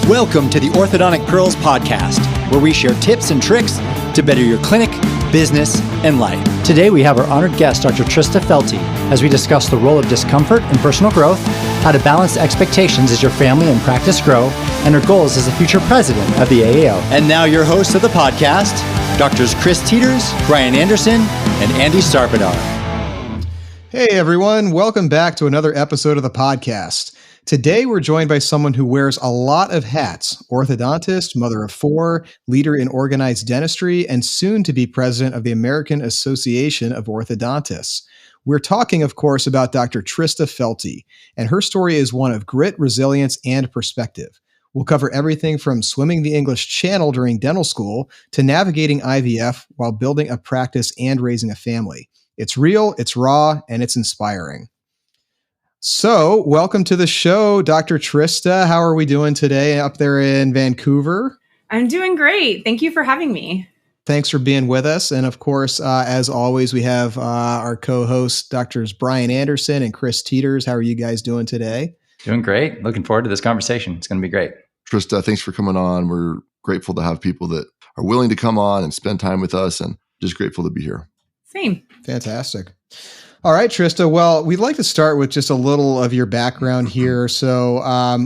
Welcome to the Orthodontic Pearls podcast, where we share tips and tricks to better your clinic, business, and life. Today, we have our honored guest, Dr. Trista Felty, as we discuss the role of discomfort in personal growth, how to balance expectations as your family and practice grow, and her goals as the future president of the AAO. And now your hosts of the podcast, Drs. Chris Teeters, Brian Anderson, and Andy Sarpadar. Hey everyone, welcome back to another episode of the podcast. Today we're joined by someone who wears a lot of hats: orthodontist, mother of four, leader in organized dentistry, and soon to be president of the American Association of Orthodontists. We're talking, of course, about Dr. Trista Felty, and her story is one of grit, resilience, and perspective. We'll cover everything from swimming the English Channel during dental school to navigating IVF while building a practice and raising a family. It's real, it's raw, and it's inspiring. So, welcome to the show, Dr. Trista. How are we doing today up there in Vancouver? I'm doing great. Thank you for having me. Thanks for being with us. And of course, as always, we have our co-hosts, Drs. Brian Anderson and Chris Teeters. How are you guys doing today? Doing great. Looking forward to this conversation. It's going to be great. Trista, thanks for coming on. We're grateful to have people that are willing to come on and spend time with us, and just grateful to be here. Same. Fantastic. All right, Trista. Well, we'd like to start with just a little of your background here. So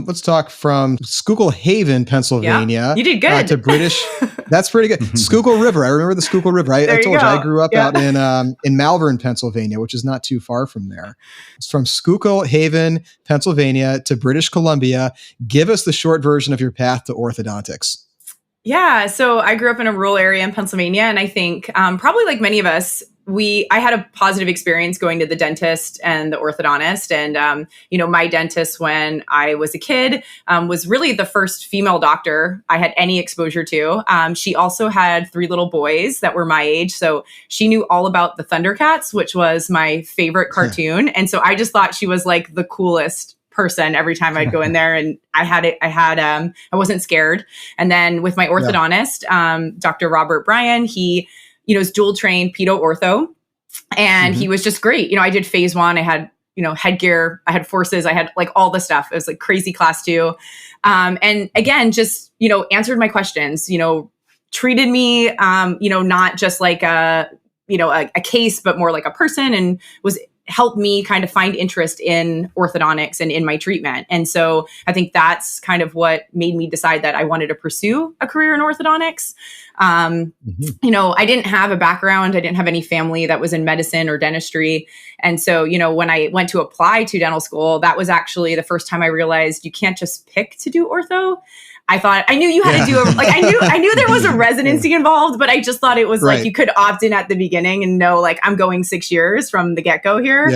let's talk from Schuylkill Haven, Pennsylvania. Yeah, you did good. To British. That's pretty good. Schuylkill River. I remember the Schuylkill River. I told you I grew up out in Malvern, Pennsylvania, which is not too far from there. It's from Schuylkill Haven, Pennsylvania to British Columbia. Give us the short version of your path to orthodontics. Yeah. So I grew up in a rural area in Pennsylvania, and I think probably like many of us, I had a positive experience going to the dentist and the orthodontist. And, my dentist when I was a kid was really the first female doctor I had any exposure to. She also had 3 little boys that were my age. So she knew all about the Thundercats, which was my favorite cartoon. And so I just thought she was like the coolest person every time I'd go in there, and I wasn't scared. And then with my orthodontist, Dr. Robert Bryan, he is dual trained pedo ortho, and he was just great. I did phase 1. I had, headgear, I had forces, I had like all the stuff. It was like crazy class 2. And again, just, answered my questions, treated me, not just like a case, but more like a person, and helped me kind of find interest in orthodontics and in my treatment. And so I think that's kind of what made me decide that I wanted to pursue a career in orthodontics. I didn't have a background. I didn't have any family that was in medicine or dentistry. And so, when I went to apply to dental school, that was actually the first time I realized you can't just pick to do ortho. I thought I knew you had to do I knew there was a residency involved, but I just thought it was like you could opt in at the beginning and know like I'm going 6 years from the get-go here.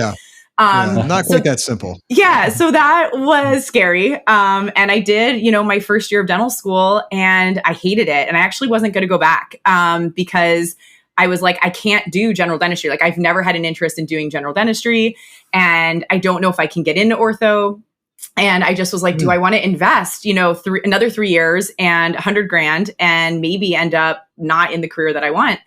Not quite that simple. Yeah. So that was scary. And I did, my first year of dental school, and I hated it. And I actually wasn't going to go back because I was like, I can't do general dentistry. Like I've never had an interest in doing general dentistry, and I don't know if I can get into ortho. And I just was like, do I want to invest, another 3 years and $100,000 and maybe end up not in the career that I want?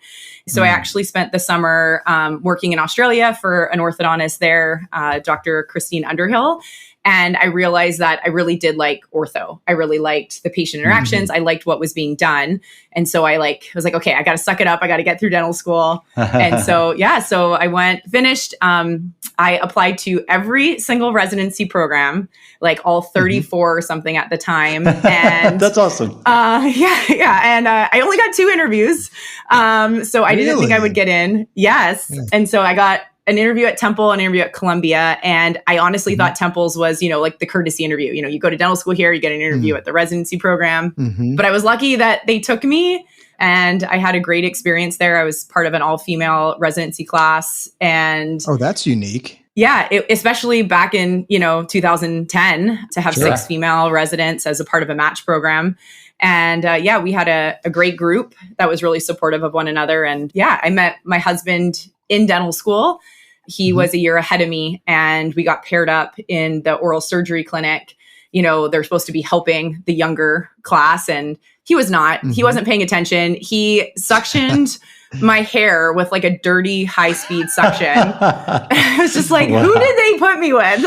So I actually spent the summer working in Australia for an orthodontist there, Dr. Christine Underhill. And I realized that I really did like ortho. I really liked the patient interactions. I liked what was being done. And so I was like, okay, I got to suck it up. I got to get through dental school. And so, so I finished. I applied to every single residency program, like all 34 or something at the time. And that's awesome. And I only got 2 interviews. So I didn't think I would get in. Yes. Yeah. And so I got an interview at Temple, an interview at Columbia. And I honestly thought Temple's was, like the courtesy interview. You go to dental school here, you get an interview at the residency program. But I was lucky that they took me, and I had a great experience there. I was part of an all-female residency class. And that's unique. Yeah, especially back in, 2010 to have 6 female residents as a part of a match program. And we had a great group that was really supportive of one another. And I met my husband in dental school. He was a year ahead of me, and we got paired up in the oral surgery clinic. They're supposed to be helping the younger class, and he was not. He wasn't paying attention. He suctioned my hair with like a dirty high-speed suction. I was just like, who did they put me with?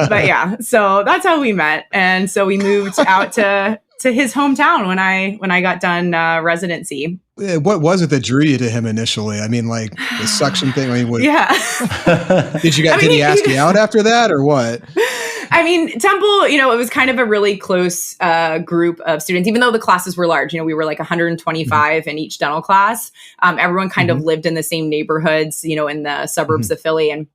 But yeah, so that's how we met. And so we moved out to his hometown when I got done residency. What was it that drew you to him initially? I mean, like the suction thing. I mean, yeah. Did he ask you out after that, or what? I mean, Temple, it was kind of a really close group of students, even though the classes were large. We were like 125 in each dental class. Everyone kind of lived in the same neighborhoods, in the suburbs of Philly. And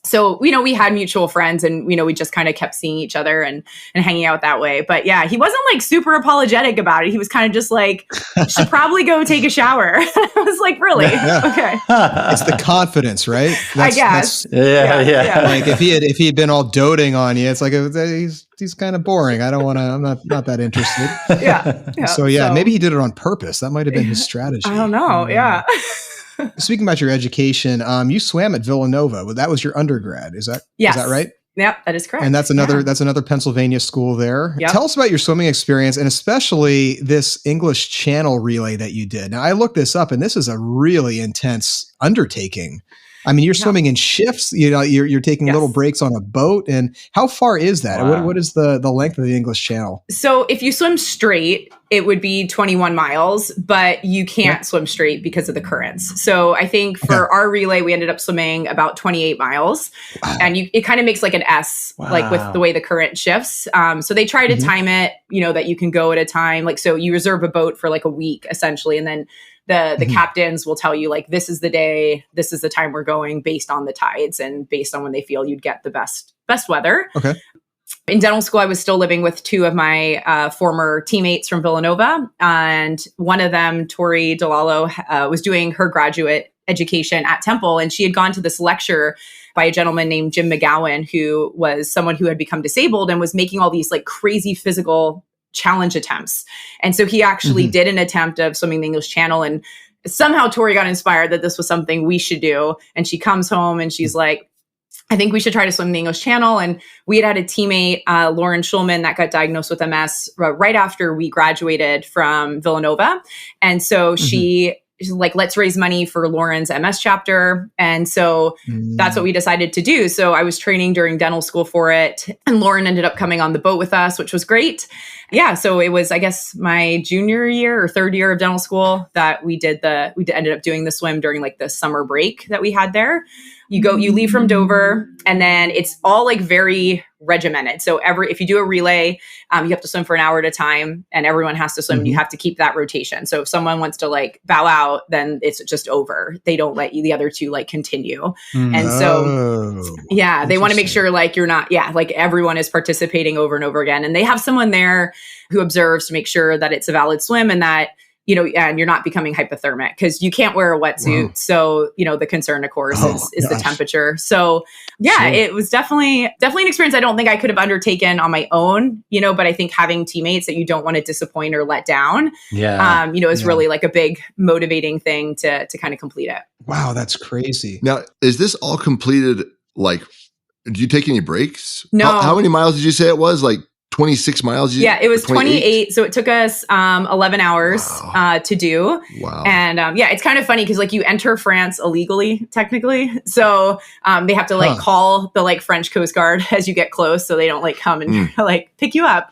so, we had mutual friends and, we just kind of kept seeing each other and hanging out that way. But yeah, he wasn't like super apologetic about it. He was kind of just like, should probably go take a shower. I was like, really? Yeah. Okay. It's the confidence, right? I guess. Yeah. Like if he had been all doting on you, it's like, he's kind of boring. I don't want to, I'm not that interested. Yeah. So maybe he did it on purpose. That might've been his strategy. I don't know. Yeah. Speaking about your education, you swam at Villanova. That was your undergrad. Is that right? Yep, that is correct. And that's another Pennsylvania school there. Yep. Tell us about your swimming experience and especially this English Channel relay that you did. Now, I looked this up and this is a really intense undertaking. I mean, you're swimming in shifts, you're taking little breaks on a boat. And how far is that? Wow. What is the length of the English Channel? So if you swim straight, it would be 21 miles, but you can't swim straight because of the currents. So I think for our relay, we ended up swimming about 28 miles. Wow. And it kind of makes like an S, like with the way the current shifts. So they try to time it, that you can go at a time. Like, so you reserve a boat for like a week essentially. And then the captains will tell you like, this is the day, this is the time we're going based on the tides and based on when they feel you'd get the best weather. Okay. In dental school, I was still living with two of my former teammates from Villanova. And one of them, Tori DeLallo, was doing her graduate education at Temple. And she had gone to this lecture by a gentleman named Jim McGowan, who was someone who had become disabled and was making all these like crazy physical challenge attempts. And so he actually did an attempt of swimming the English Channel, and somehow Tori got inspired that this was something we should do. And she comes home and she's like, I think we should try to swim the English Channel. And we had a teammate, Lauren Schulman, that got diagnosed with MS right after we graduated from Villanova. And so she's like, let's raise money for Lauren's MS chapter. And so that's what we decided to do. So I was training during dental school for it. And Lauren ended up coming on the boat with us, which was great. Yeah. So it was, I guess, my junior year or third year of dental school that we ended up doing the swim during like the summer break that we had there. You leave from Dover, and then it's all like very regimented. So if you do a relay, you have to swim for an hour at a time, and everyone has to swim. And you have to keep that rotation. So if someone wants to like bow out, then it's just over. They don't let the other two like continue. And so, they want to make sure like you're not, like everyone is participating over and over again. And they have someone there who observes to make sure that it's a valid swim and that, and you're not becoming hypothermic because you can't wear a wetsuit. Wow. So, the concern, of course, is the temperature. So, it was definitely an experience I don't think I could have undertaken on my own, but I think having teammates that you don't want to disappoint or let down, is really like a big motivating thing to kind of complete it. Wow, that's crazy. Now, is this all completed? Like, did you take any breaks? No. How many miles did you say it was? Like 26 miles? It was 28. So it took us 11 hours to do. Wow. And it's kind of funny because like you enter France illegally, technically. So they have to like call the like French Coast Guard as you get close so they don't like come and like pick you up.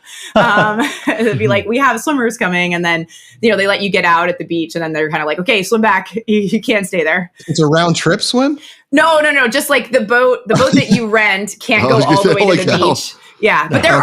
It'd be like, we have swimmers coming. And then, they let you get out at the beach and then they're kind of like, okay, swim back. You can't stay there. It's a round trip swim? No. Just like the boat that you rent can't go all the way to the beach. Yeah, but there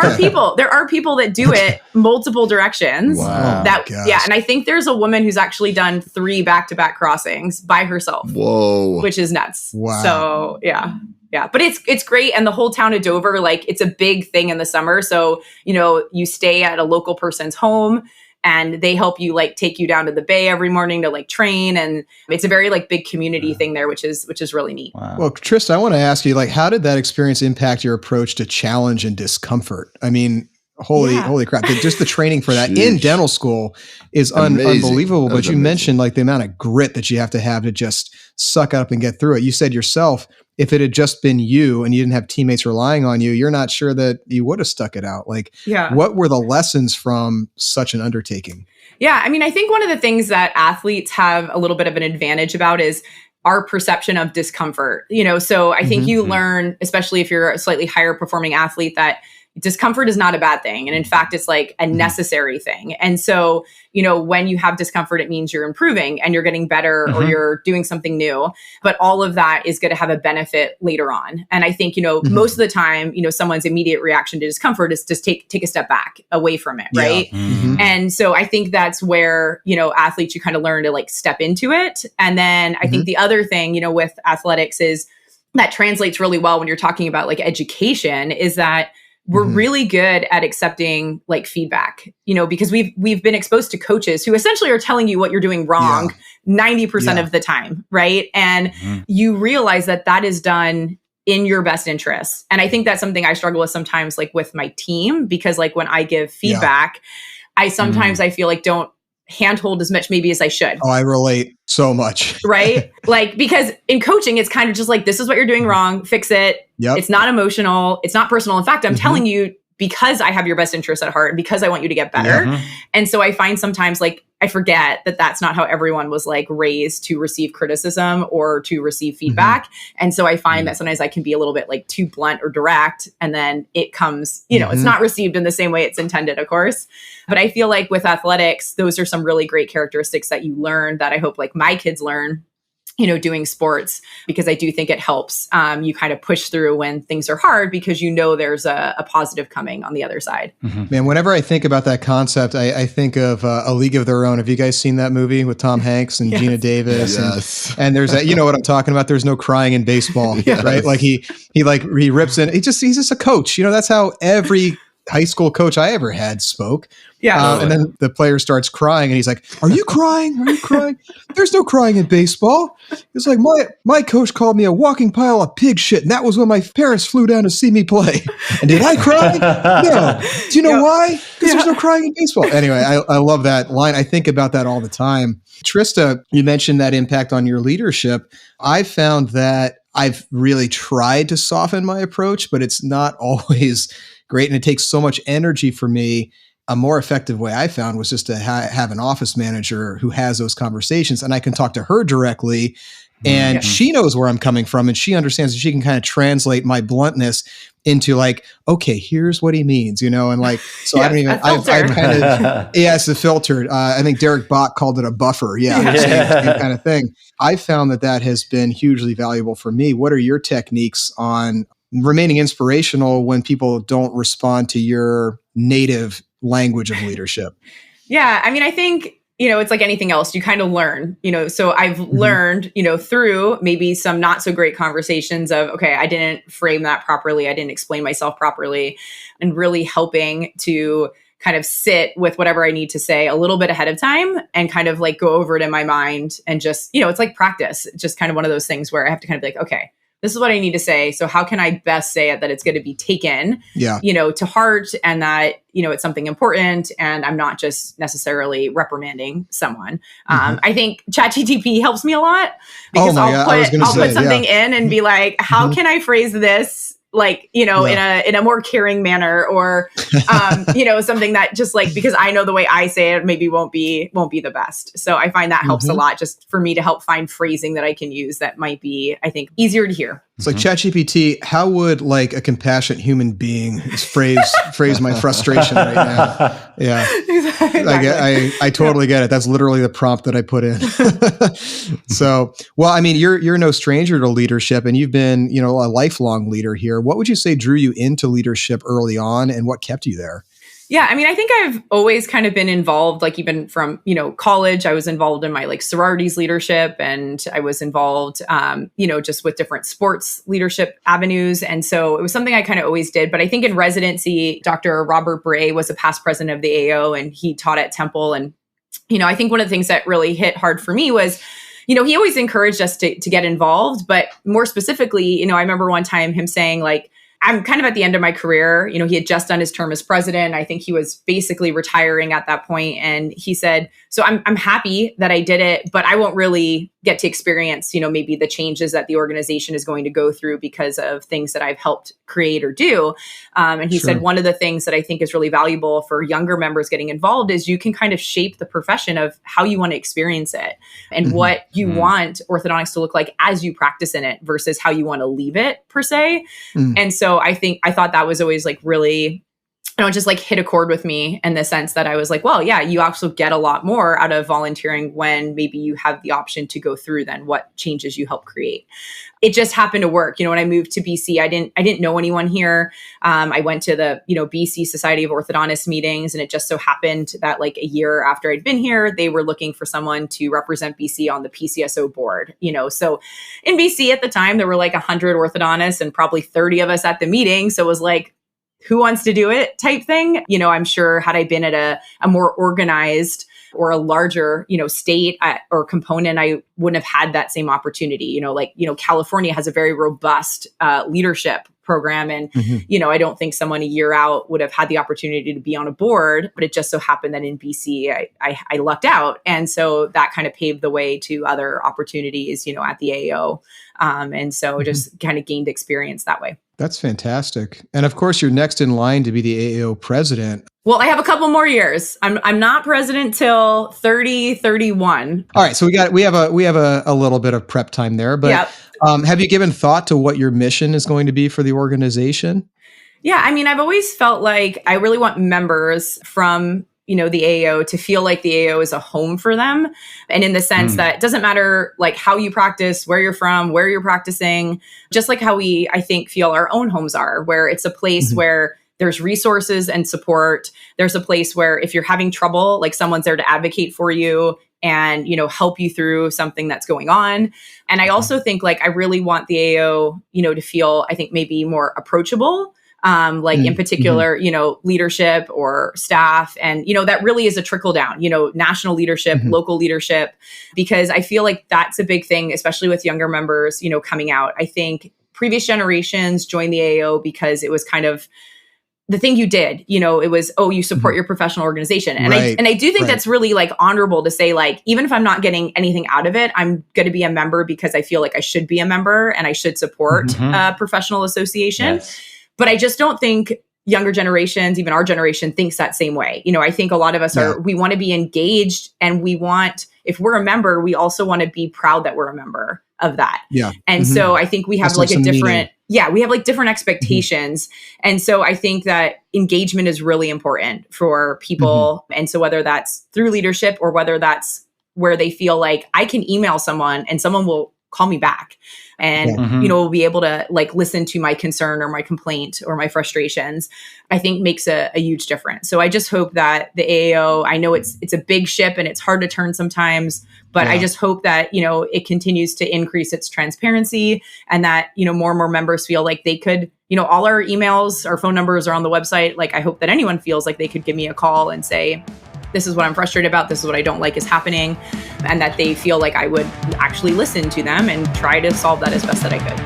are people that do it multiple directions. Wow. And I think there's a woman who's actually done 3 back-to-back crossings by herself. Whoa. Which is nuts. Wow. So, yeah. But it's great. And the whole town of Dover, like it's a big thing in the summer. So, you stay at a local person's home and they help you like take you down to the bay every morning to like train. And it's a very like big community thing there, which is really neat. Wow. Well, Trista, I want to ask you, like, how did that experience impact your approach to challenge and discomfort? I mean, holy crap. Just the training for that in dental school is unbelievable. But you mentioned like the amount of grit that you have to just suck up and get through it. You said yourself, if it had just been you and you didn't have teammates relying on you, you're not sure that you would have stuck it out. Like, what were the lessons from such an undertaking? Yeah. I mean, I think one of the things that athletes have a little bit of an advantage about is our perception of discomfort, so I think you learn, especially if you're a slightly higher performing athlete, that discomfort is not a bad thing. And in fact, it's like a necessary thing. And so, when you have discomfort, it means you're improving and you're getting better or you're doing something new. But all of that is going to have a benefit later on. And I think, most of the time, someone's immediate reaction to discomfort is just take a step back away from it. Right. Yeah. And so I think that's where, athletes, you kind of learn to like step into it. And then I think the other thing, with athletics is that translates really well when you're talking about like education is that we're really good at accepting like feedback, because we've been exposed to coaches who essentially are telling you what you're doing wrong 90% of the time. Right. And you realize that is done in your best interests. And I think that's something I struggle with sometimes, like with my team, because like when I give feedback, I sometimes I feel like don't handhold as much maybe as I should. Oh, I relate so much. Right? Like, because in coaching, it's kind of just like, this is what you're doing wrong, fix it. Yep. It's not emotional. It's not personal. In fact, I'm telling you because I have your best interest at heart and because I want you to get better. And so I find sometimes like, I forget that that's not how everyone was like raised to receive criticism or to receive feedback. And so I find that sometimes I can be a little bit like too blunt or direct. And then it comes, it's not received in the same way it's intended, of course. But I feel like with athletics, those are some really great characteristics that you learn that I hope like my kids learn, doing sports, because I do think it helps you kind of push through when things are hard because there's a positive coming on the other side. Man, whenever I think about that concept, I think of A League of Their Own. Have you guys seen that movie with Tom Hanks and Gina Davis? Yes. And there's that, you know what I'm talking about? There's no crying in baseball, right? Like he rips in. He's just a coach. That's how every high school coach I ever had spoke. Yeah. And then the player starts crying and he's like, are you crying? Are you crying? There's no crying in baseball. It's like my coach called me a walking pile of pig shit. And that was when my parents flew down to see me play. And did I cry? No. Do you know why? Because there's no crying in baseball. Anyway, I love that line. I think about that all the time. Trista, you mentioned that impact on your leadership. I found that I've really tried to soften my approach, but it's not always great. And it takes so much energy for me. A more effective way I found was just to have an office manager who has those conversations and I can talk to her directly and she knows where I'm coming from and she understands that she can kind of translate my bluntness into like, okay, here's what he means, and like, so I don't even, I've kind of, it's a filter. I think Derek Bach called it a buffer. Same kind of thing. I found that has been hugely valuable for me. What are your techniques on remaining inspirational when people don't respond to your native language of leadership? Yeah. I mean, I think, it's like anything else, you kind of learn, so I've learned, through maybe some not so great conversations of, okay, I didn't frame that properly. I didn't explain myself properly, and really helping to kind of sit with whatever I need to say a little bit ahead of time and kind of like go over it in my mind and just, it's like practice. It's just kind of one of those things where I have to kind of be like, okay, this is what I need to say. So how can I best say it that it's going to be taken, to heart and that, it's something important and I'm not just necessarily reprimanding someone. I think ChatGPT helps me a lot because I'll put something in and be like, how can I phrase this? Like, in a more caring manner or, something that just like, because I know the way I say it maybe won't be the best. So I find that helps a lot just for me to help find phrasing that I can use that might be, I think, easier to hear. It's like ChatGPT, how would like a compassionate human being phrase my frustration right now? Yeah. Exactly. I totally get it. That's literally the prompt that I put in. So, well, I mean, you're no stranger to leadership and you've been, a lifelong leader here. What would you say drew you into leadership early on and what kept you there? Yeah, I mean, I think I've always kind of been involved, like even from, college, I was involved in my like sororities leadership and I was involved, just with different sports leadership avenues. And so it was something I kind of always did. But I think in residency, Dr. Robert Bray was a past president of the AAO and he taught at Temple. And, I think one of the things that really hit hard for me was, he always encouraged us to get involved. But more specifically, I remember one time him saying like, I'm kind of at the end of my career. He had just done his term as president. I think he was basically retiring at that point. And he said, so I'm happy that I did it, but I won't really get to experience, maybe the changes that the organization is going to go through because of things that I've helped create or do. And he said, one of the things that I think is really valuable for younger members getting involved is you can kind of shape the profession of how you want to experience it and what you want orthodontics to look like as you practice in it versus how you want to leave it per se. And so I thought that was always like really, just like hit a chord with me in the sense that I was like, well, yeah, you actually get a lot more out of volunteering when maybe you have the option to go through then what changes you help create. It just happened to work. When I moved to BC, I didn't know anyone here. I went to the, BC Society of Orthodontists meetings, and it just so happened that like a year after I'd been here, they were looking for someone to represent BC on the PCSO board, So in BC at the time, there were like 100 orthodontists and probably 30 of us at the meeting. So it was like, who wants to do it type thing. I'm sure had I been at a more organized or a larger, state or component, I wouldn't have had that same opportunity. California has a very robust leadership program. And, I don't think someone a year out would have had the opportunity to be on a board, but it just so happened that in BC, I lucked out. And so that kind of paved the way to other opportunities, at the AAO. And so just kind of gained experience that way. That's fantastic. And of course, you're next in line to be the AAO president. Well, I have a couple more years. I'm not president till 31. All right, so we have a little bit of prep time there, but have you given thought to what your mission is going to be for the organization? Yeah, I've always felt like I really want members from the AAO to feel like the AAO is a home for them. And in the sense that it doesn't matter like how you practice, where you're from, where you're practicing, just like how we, I think, feel our own homes are, where it's a place where there's resources and support. There's a place where if you're having trouble, like someone's there to advocate for you and, help you through something that's going on. And I also think like I really want the AAO, to feel, I think maybe more approachable. In particular, leadership or staff. And, that really is a trickle down, national leadership, local leadership, because I feel like that's a big thing, especially with younger members, coming out. I think previous generations joined the AAO because it was kind of the thing you did, it was, you support your professional organization. And I do think that's really like honorable to say, like, even if I'm not getting anything out of it, I'm going to be a member because I feel like I should be a member and I should support a professional association. Yes. But I just don't think younger generations, even our generation, thinks that same way. I think a lot of us we want to be engaged and we want, if we're a member, we also want to be proud that we're a member of that. Yeah. And so I think we have like a different, we have like different expectations. And so I think that engagement is really important for people. And so whether that's through leadership or whether that's where they feel like I can email someone and someone will call me back and, will be able to like listen to my concern or my complaint or my frustrations, I think makes a huge difference. So I just hope that the AAO, I know it's a big ship and it's hard to turn sometimes, but I just hope that, it continues to increase its transparency and that, more and more members feel like they could, all our emails, our phone numbers are on the website. Like, I hope that anyone feels like they could give me a call and say, this is what I'm frustrated about. This is what I don't like is happening. And that they feel like I would actually listen to them and try to solve that as best that I could.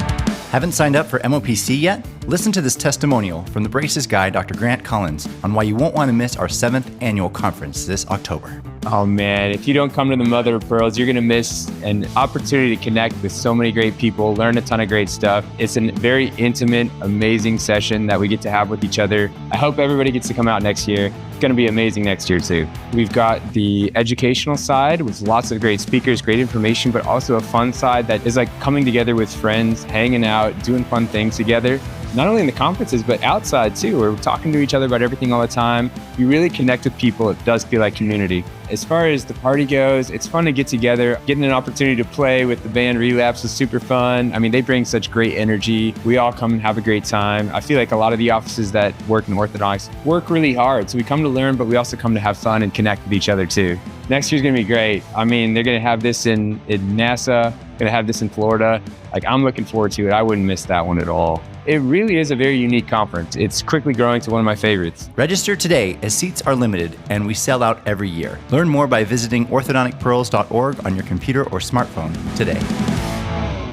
Haven't signed up for MOPC yet? Listen to this testimonial from the Braces guy, Dr. Grant Collins, on why you won't want to miss our 7th annual conference this October. Oh man, if you don't come to the Mother of Pearls, you're going to miss an opportunity to connect with so many great people, learn a ton of great stuff. It's a very intimate, amazing session that we get to have with each other. I hope everybody gets to come out next year. It's going to be amazing next year too. We've got the educational side with lots of great speakers, great information, but also a fun side that is like coming together with friends, hanging out, doing fun things together. Not only in the conferences, but outside too. We're talking to each other about everything all the time. You really connect with people. It does feel like community. As far as the party goes, it's fun to get together. Getting an opportunity to play with the band Relapse was super fun. I mean, they bring such great energy. We all come and have a great time. I feel like a lot of the offices that work in orthodontics work really hard. So we come to learn, but we also come to have fun and connect with each other too. Next year's gonna be great. I mean, they're gonna have this in NASA, gonna have this in Florida. Like, I'm looking forward to it. I wouldn't miss that one at all. It really is a very unique conference. It's quickly growing to one of my favorites. Register today as seats are limited and we sell out every year. Learn more by visiting orthodonticpearls.org on your computer or smartphone today.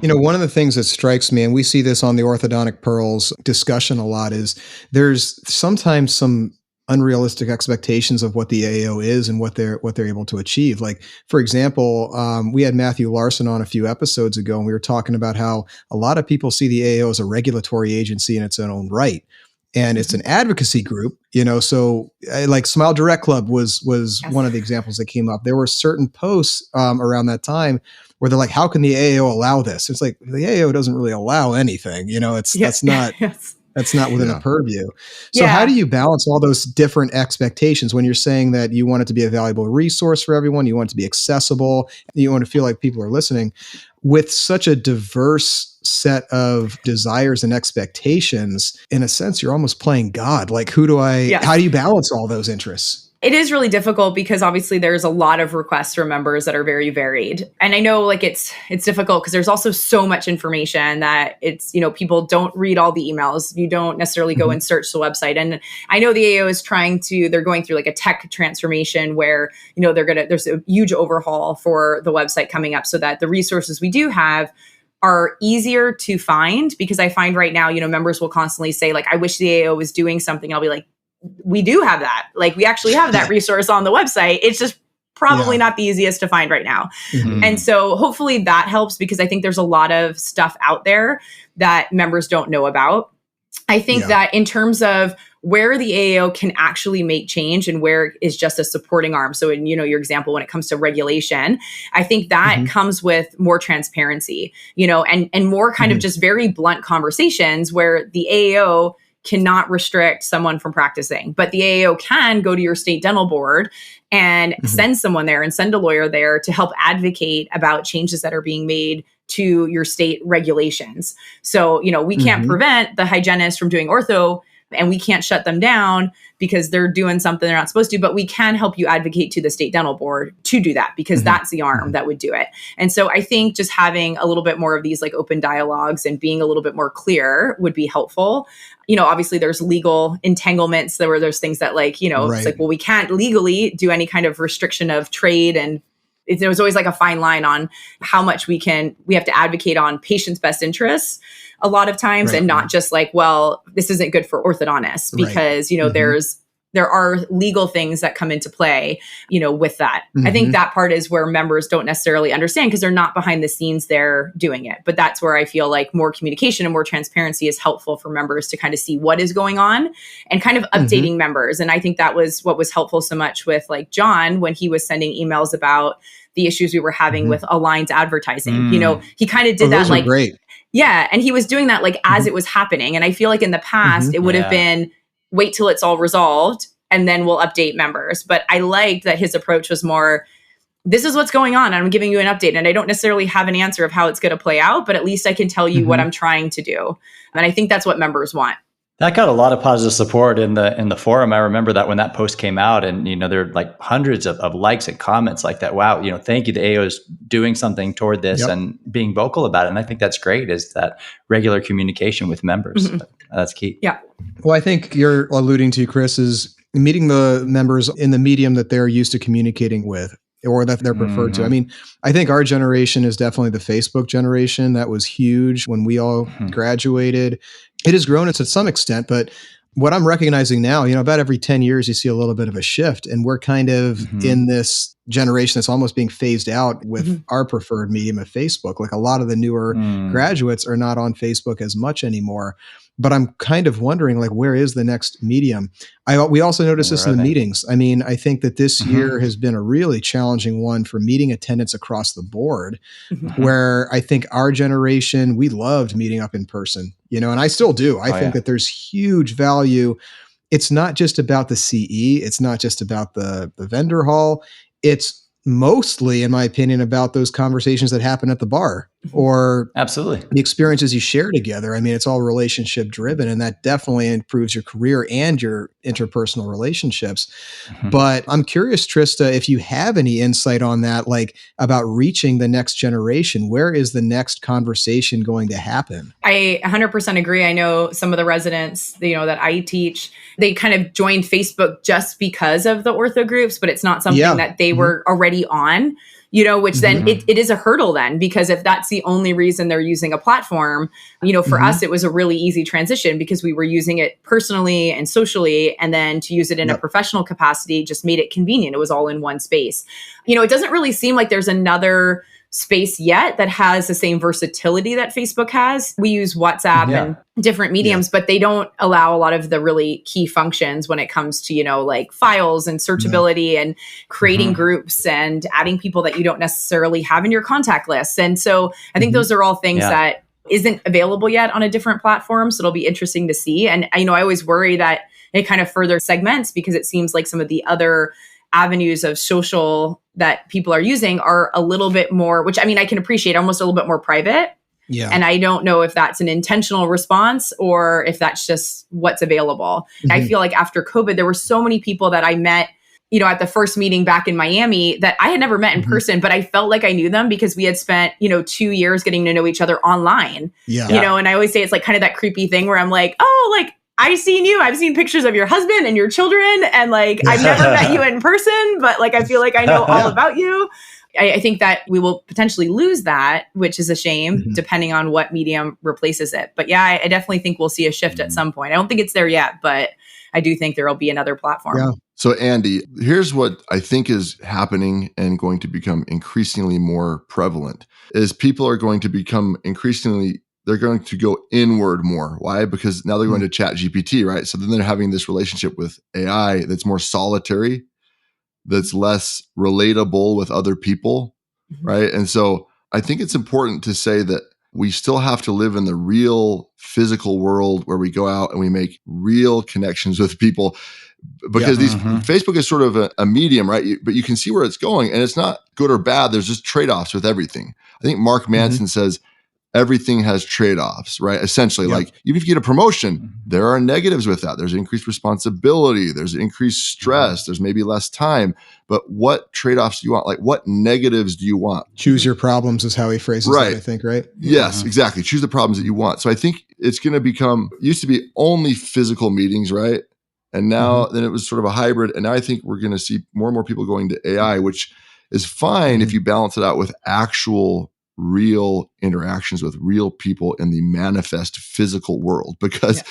One of the things that strikes me, and we see this on the Orthodontic Pearls discussion a lot, is there's sometimes some unrealistic expectations of what the AAO is and what they're able to achieve. Like, for example, we had Matthew Larson on a few episodes ago, and we were talking about how a lot of people see the AAO as a regulatory agency in its own right. And it's an advocacy group, so like Smile Direct Club was yes. one of the examples that came up. There were certain posts around that time where they're like, how can the AAO allow this? It's like, the AAO doesn't really allow anything, that's not, yes. that's not within a purview. So how do you balance all those different expectations when you're saying that you want it to be a valuable resource for everyone, you want it to be accessible, you want to feel like people are listening, with such a diverse set of desires and expectations? In a sense, you're almost playing God. Like, how do you balance all those interests? It is really difficult because obviously there's a lot of requests from members that are very varied. And I know like it's difficult because there's also so much information that it's, people don't read all the emails. You don't necessarily go and search the website. And I know the AAO is they're going through like a tech transformation where, there's a huge overhaul for the website coming up so that the resources we do have are easier to find, because I find right now, members will constantly say like, I wish the AAO was doing something. I'll be like, we do have that. Like, we actually have that resource on the website. It's just probably not the easiest to find right now. Mm-hmm. And so hopefully that helps, because I think there's a lot of stuff out there that members don't know about. I think that in terms of where the AAO can actually make change and where is just a supporting arm. So in, your example, when it comes to regulation, I think that comes with more transparency, and more kind of just very blunt conversations where the AAO cannot restrict someone from practicing, but the AAO can go to your state dental board and send someone there and send a lawyer there to help advocate about changes that are being made to your state regulations. So, we can't prevent the hygienist from doing ortho, and we can't shut them down because they're doing something they're not supposed to, but we can help you advocate to the state dental board to do that, because that's the arm that would do it. And so I think just having a little bit more of these like open dialogues and being a little bit more clear would be helpful. Obviously there's legal entanglements where there's things that like, it's like, well, we can't legally do any kind of restriction of trade, and there was always like a fine line on how much we have to advocate on patients' best interests a lot of times, and not just like, well, this isn't good for orthodontists, because, there are legal things that come into play, with that. I think that part is where members don't necessarily understand because they're not behind the scenes there doing it. But that's where I feel like more communication and more transparency is helpful for members to kind of see what is going on and kind of updating members. And I think that was what was helpful so much with like John when he was sending emails about the issues we were having with Align's advertising. He kind of did that like, great. Yeah. And he was doing that like as it was happening. And I feel like in the past, it would have been wait till it's all resolved and then we'll update members. But I liked that his approach was more, this is what's going on. I'm giving you an update. And I don't necessarily have an answer of how it's going to play out, but at least I can tell you what I'm trying to do. And I think that's what members want. That got a lot of positive support in the forum. I remember that when that post came out, and there were like hundreds of likes and comments like that. Wow, thank you. The AAO is doing something toward this and being vocal about it. And I think that's great, is that regular communication with members. That's key. Yeah. Well, I think you're alluding to, Chris, is meeting the members in the medium that they're used to communicating with, or that they're preferred to. I mean, I think our generation is definitely the Facebook generation. That was huge when we all graduated. It has grown to some extent, but what I'm recognizing now, about every 10 years, you see a little bit of a shift, and we're kind of in this generation that's almost being phased out with our preferred medium of Facebook. Like, a lot of the newer graduates are not on Facebook as much anymore. But I'm kind of wondering, like, where is the next medium? We also notice this in the meetings. I mean, I think that this year has been a really challenging one for meeting attendance across the board, where I think our generation, we loved meeting up in person, and I still do. I think that there's huge value. It's not just about the CE. It's not just about the vendor hall. It's mostly, in my opinion, about those conversations that happen at the bar, or absolutely the experiences you share together. I mean, it's all relationship driven, and that definitely improves your career and your interpersonal relationships. But I'm curious, Trista, if you have any insight on that, like about reaching the next generation. Where is the next conversation going to happen? I 100% agree. I know some of the residents, that I teach, they kind of joined Facebook just because of the ortho groups, but it's not something that they were already on. which then it is a hurdle then, because if that's the only reason they're using a platform, for us, it was a really easy transition because we were using it personally and socially, and then to use it in a professional capacity just made it convenient. It was all in one space. It doesn't really seem like there's another space yet that has the same versatility that Facebook has. We use WhatsApp and different mediums, but they don't allow a lot of the really key functions when it comes to, like files and searchability and creating groups and adding people that you don't necessarily have in your contact list. And so I think those are all things that isn't available yet on a different platform. So it'll be interesting to see. And I always worry that it kind of further segments, because it seems like some of the other avenues of social that people are using are a little bit more, which I can appreciate, almost a little bit more private. Yeah. And I don't know if that's an intentional response or if that's just what's available. I feel like after COVID, there were so many people that I met, at the first meeting back in Miami that I had never met in person, but I felt like I knew them because we had spent, 2 years getting to know each other online. And I always say it's like kind of that creepy thing where I'm like, oh, like, I've seen pictures of your husband and your children, and like, I've never met you in person, but like, I feel like I know all about you. I think that we will potentially lose that, which is a shame, depending on what medium replaces it. But yeah, I definitely think we'll see a shift at some point. I don't think it's there yet, but I do think there will be another platform. Yeah. So Andy, here's what I think is happening and going to become increasingly more prevalent is people are going to become they're going to go inward more. Why? Because now they're going to ChatGPT, right? So then they're having this relationship with AI that's more solitary, that's less relatable with other people, right? And so I think it's important to say that we still have to live in the real physical world where we go out and we make real connections with people, because Facebook is sort of a medium, right? But you can see where it's going, and it's not good or bad. There's just trade-offs with everything. I think Mark Manson says, everything has trade-offs, right? Essentially, like even if you get a promotion, there are negatives with that. There's increased responsibility. There's increased stress. There's maybe less time. But what trade-offs do you want? Like, what negatives do you want? Choose your problems is how he phrases it, I think, right? Yes, exactly. Choose the problems that you want. So I think it's going to become, used to be only physical meetings, right? And now, then it was sort of a hybrid. And now I think we're going to see more and more people going to AI, which is fine if you balance it out with actual real interactions with real people in the manifest physical world. Because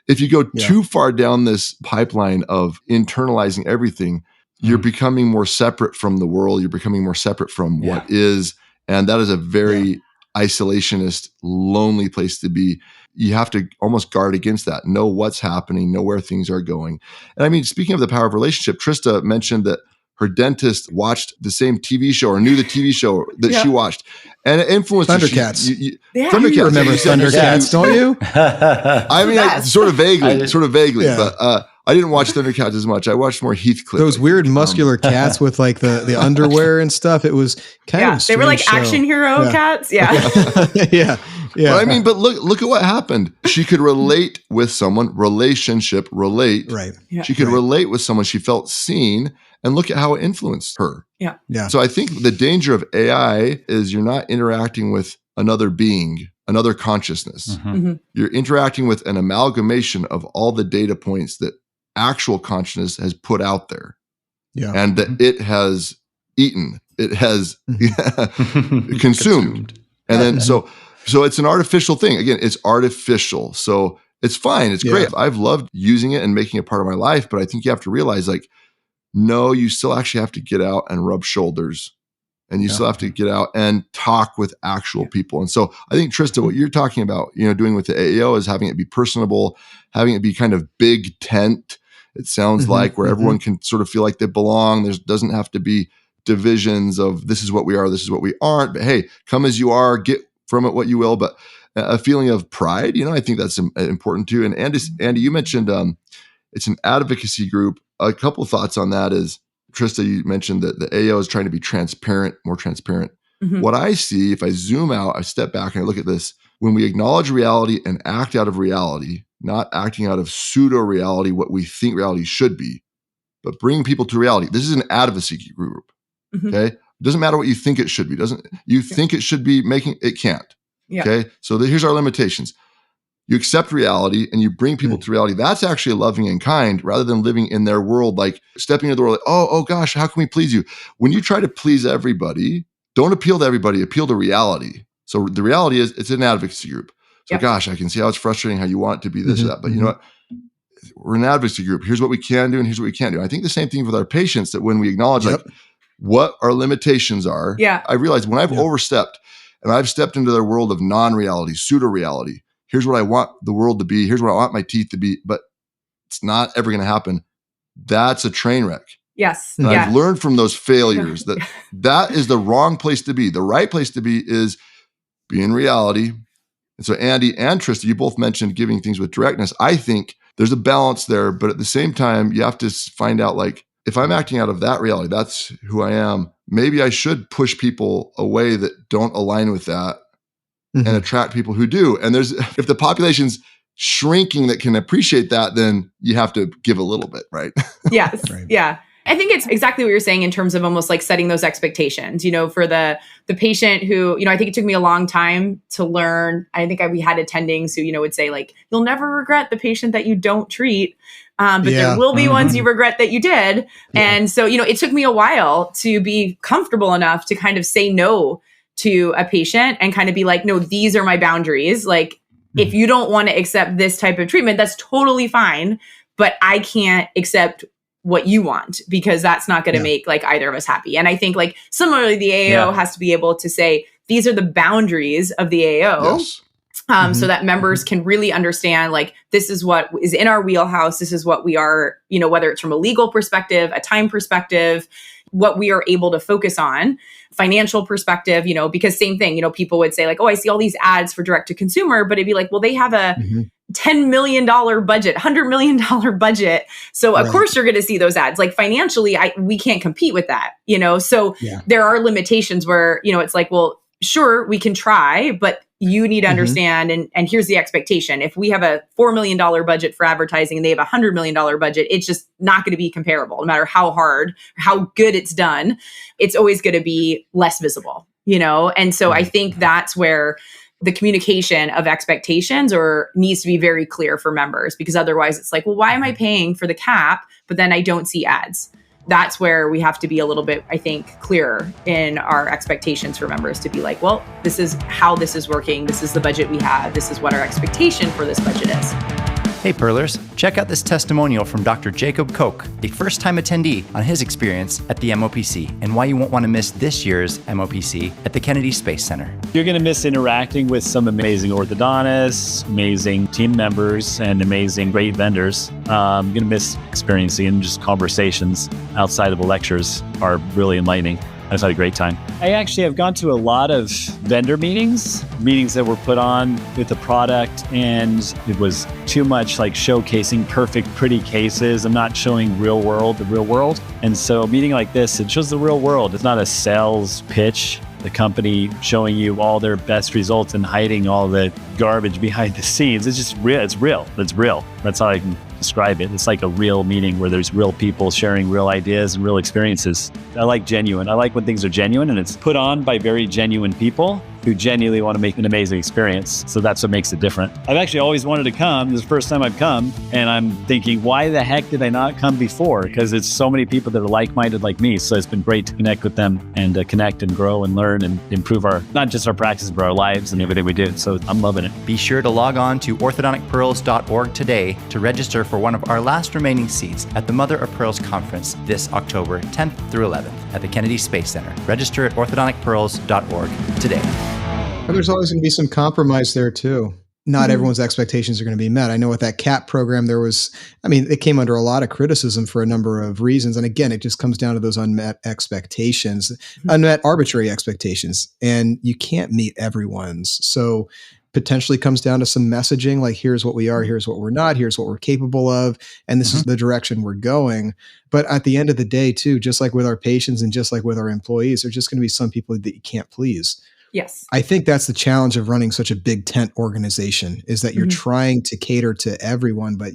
if you go too far down this pipeline of internalizing everything, you're becoming more separate from the world. You're becoming more separate from what is. And that is a very isolationist, lonely place to be. You have to almost guard against that. Know what's happening, know where things are going. And speaking of the power of relationship, Trista mentioned that her dentist watched the same TV show or knew the TV show that she watched, and it influenced Thundercats. Thundercats. You remember Thundercats, don't you? Sort of vaguely, but I didn't watch Thundercats as much. I watched more Heathcliff. Those weird muscular cats with like the underwear and stuff. It was kind of a they were like action hero cats. Yeah. But but look at what happened. She could relate with someone, relate. Right. Yeah. She could relate with someone. She felt seen. And look at how it influenced her. Yeah. So I think the danger of AI is you're not interacting with another being, another consciousness. You're interacting with an amalgamation of all the data points that actual consciousness has put out there. Yeah. And that it has eaten, it has consumed. And then so it's an artificial thing. Again, it's artificial. So it's fine. It's great. I've loved using it and making it part of my life, but I think you have to realize no, you still actually have to get out and rub shoulders, and you still have to get out and talk with actual people. And so I think, Trista, what you're talking about, doing with the AAO is having it be personable, having it be kind of big tent. It sounds like where everyone can sort of feel like they belong. There doesn't have to be divisions of this is what we are, this is what we aren't. But hey, come as you are, get from it what you will. But a feeling of pride, I think that's important too. And Andy, you mentioned it's an advocacy group. A couple of thoughts on that is, Trista, you mentioned that the AAO is trying to be transparent, more transparent. What I see, if I zoom out, I step back and I look at this, when we acknowledge reality and act out of reality, not acting out of pseudo reality, what we think reality should be, but bringing people to reality. This is an advocacy group. Okay. It doesn't matter what you think it should be. You think it should be making, it can't. Okay. So here's our limitations. You accept reality and you bring people to reality. That's actually loving and kind rather than living in their world, like stepping into the world, like, oh gosh, how can we please you? When you try to please everybody, don't appeal to everybody, appeal to reality. So the reality is it's an advocacy group. So gosh, I can see how it's frustrating how you want it to be this or that. But you know what? We're an advocacy group. Here's what we can do and here's what we can't do. I think the same thing with our patients, that when we acknowledge like what our limitations are, I realize when I've overstepped and I've stepped into their world of non-reality, pseudo-reality, here's what I want the world to be, here's what I want my teeth to be, but it's not ever going to happen. That's a train wreck. Yes. And I've learned from those failures that is the wrong place to be. The right place to be is be in reality. And so Andy and Trista, you both mentioned giving things with directness. I think there's a balance there, but at the same time, you have to find out, like, if I'm acting out of that reality, that's who I am. Maybe I should push people away that don't align with that and attract people who do. And if the population's shrinking that can appreciate that, then you have to give a little bit, right? Yes. Yeah. I think it's exactly what you're saying in terms of almost like setting those expectations, for the patient who, I think it took me a long time to learn. I think we had attendings who, would say like, you'll never regret the patient that you don't treat. But there will be ones you regret that you did. And so, it took me a while to be comfortable enough to kind of say no to a patient and kind of be like, no, these are my boundaries. Like, if you don't want to accept this type of treatment, that's totally fine. But I can't accept what you want, because that's not going to make like either of us happy. And I think like similarly, the AAO has to be able to say, these are the boundaries of the AAO. So that members can really understand, like, this is what is in our wheelhouse. This is what we are, whether it's from a legal perspective, a time perspective, what we are able to focus on, financial perspective, because same thing, people would say like, oh, I see all these ads for direct to consumer, but it'd be like, well, they have a $10 million budget, $100 million budget. So of course you're going to see those ads. Like financially, we can't compete with that, So there are limitations where, it's like, well, sure, we can try, but you need to understand, and here's the expectation. If we have a $4 million budget for advertising and they have a $100 million budget, it's just not going to be comparable. No matter how hard, or how good it's done, it's always going to be less visible, And so I think that's where the communication of expectations needs to be very clear for members, because otherwise it's like, well, why am I paying for the cap, but then I don't see ads? That's where we have to be a little bit, I think, clearer in our expectations for members to be like, well, this is how this is working. This is the budget we have. This is what our expectation for this budget is. Hey Pearlers, check out this testimonial from Dr. Jacob Koch, a first-time attendee, on his experience at the MOPC and why you won't want to miss this year's MOPC at the Kennedy Space Center. You're going to miss interacting with some amazing orthodontists, amazing team members, and amazing great vendors. You're going to miss experiencing just conversations outside of the lectures are really enlightening. I've had a great time. I actually have gone to a lot of vendor meetings that were put on with the product, and it was too much like showcasing perfect, pretty cases. I'm not showing the real world. And so a meeting like this, it shows the real world. It's not a sales pitch. The company showing you all their best results and hiding all the garbage behind the scenes. It's just real. It's real. That's how I can describe it. It's like a real meeting where there's real people sharing real ideas and real experiences. I like genuine. I like when things are genuine and it's put on by very genuine people who genuinely want to make an amazing experience. So that's what makes it different. I've actually always wanted to come. This is the first time I've come, and I'm thinking, why the heck did I not come before? Because it's so many people that are like-minded like me. So it's been great to connect with them and connect and grow and learn and improve not just our practice, but our lives and everything we do. So I'm loving it. Be sure to log on to orthodonticpearls.org today to register for one of our last remaining seats at the Mother of Pearls Conference this October 10th through 11th at the Kennedy Space Center. Register at orthodonticpearls.org today. But there's always going to be some compromise there too. Not everyone's expectations are going to be met. I know with that CAP program, it came under a lot of criticism for a number of reasons. And again, it just comes down to those unmet expectations, unmet arbitrary expectations, and you can't meet everyone's. So potentially comes down to some messaging, like here's what we are, here's what we're not, here's what we're capable of, and this is the direction we're going. But at the end of the day too, just like with our patients and just like with our employees, there's just going to be some people that you can't please. Yes. I think that's the challenge of running such a big tent organization, is that you're trying to cater to everyone, but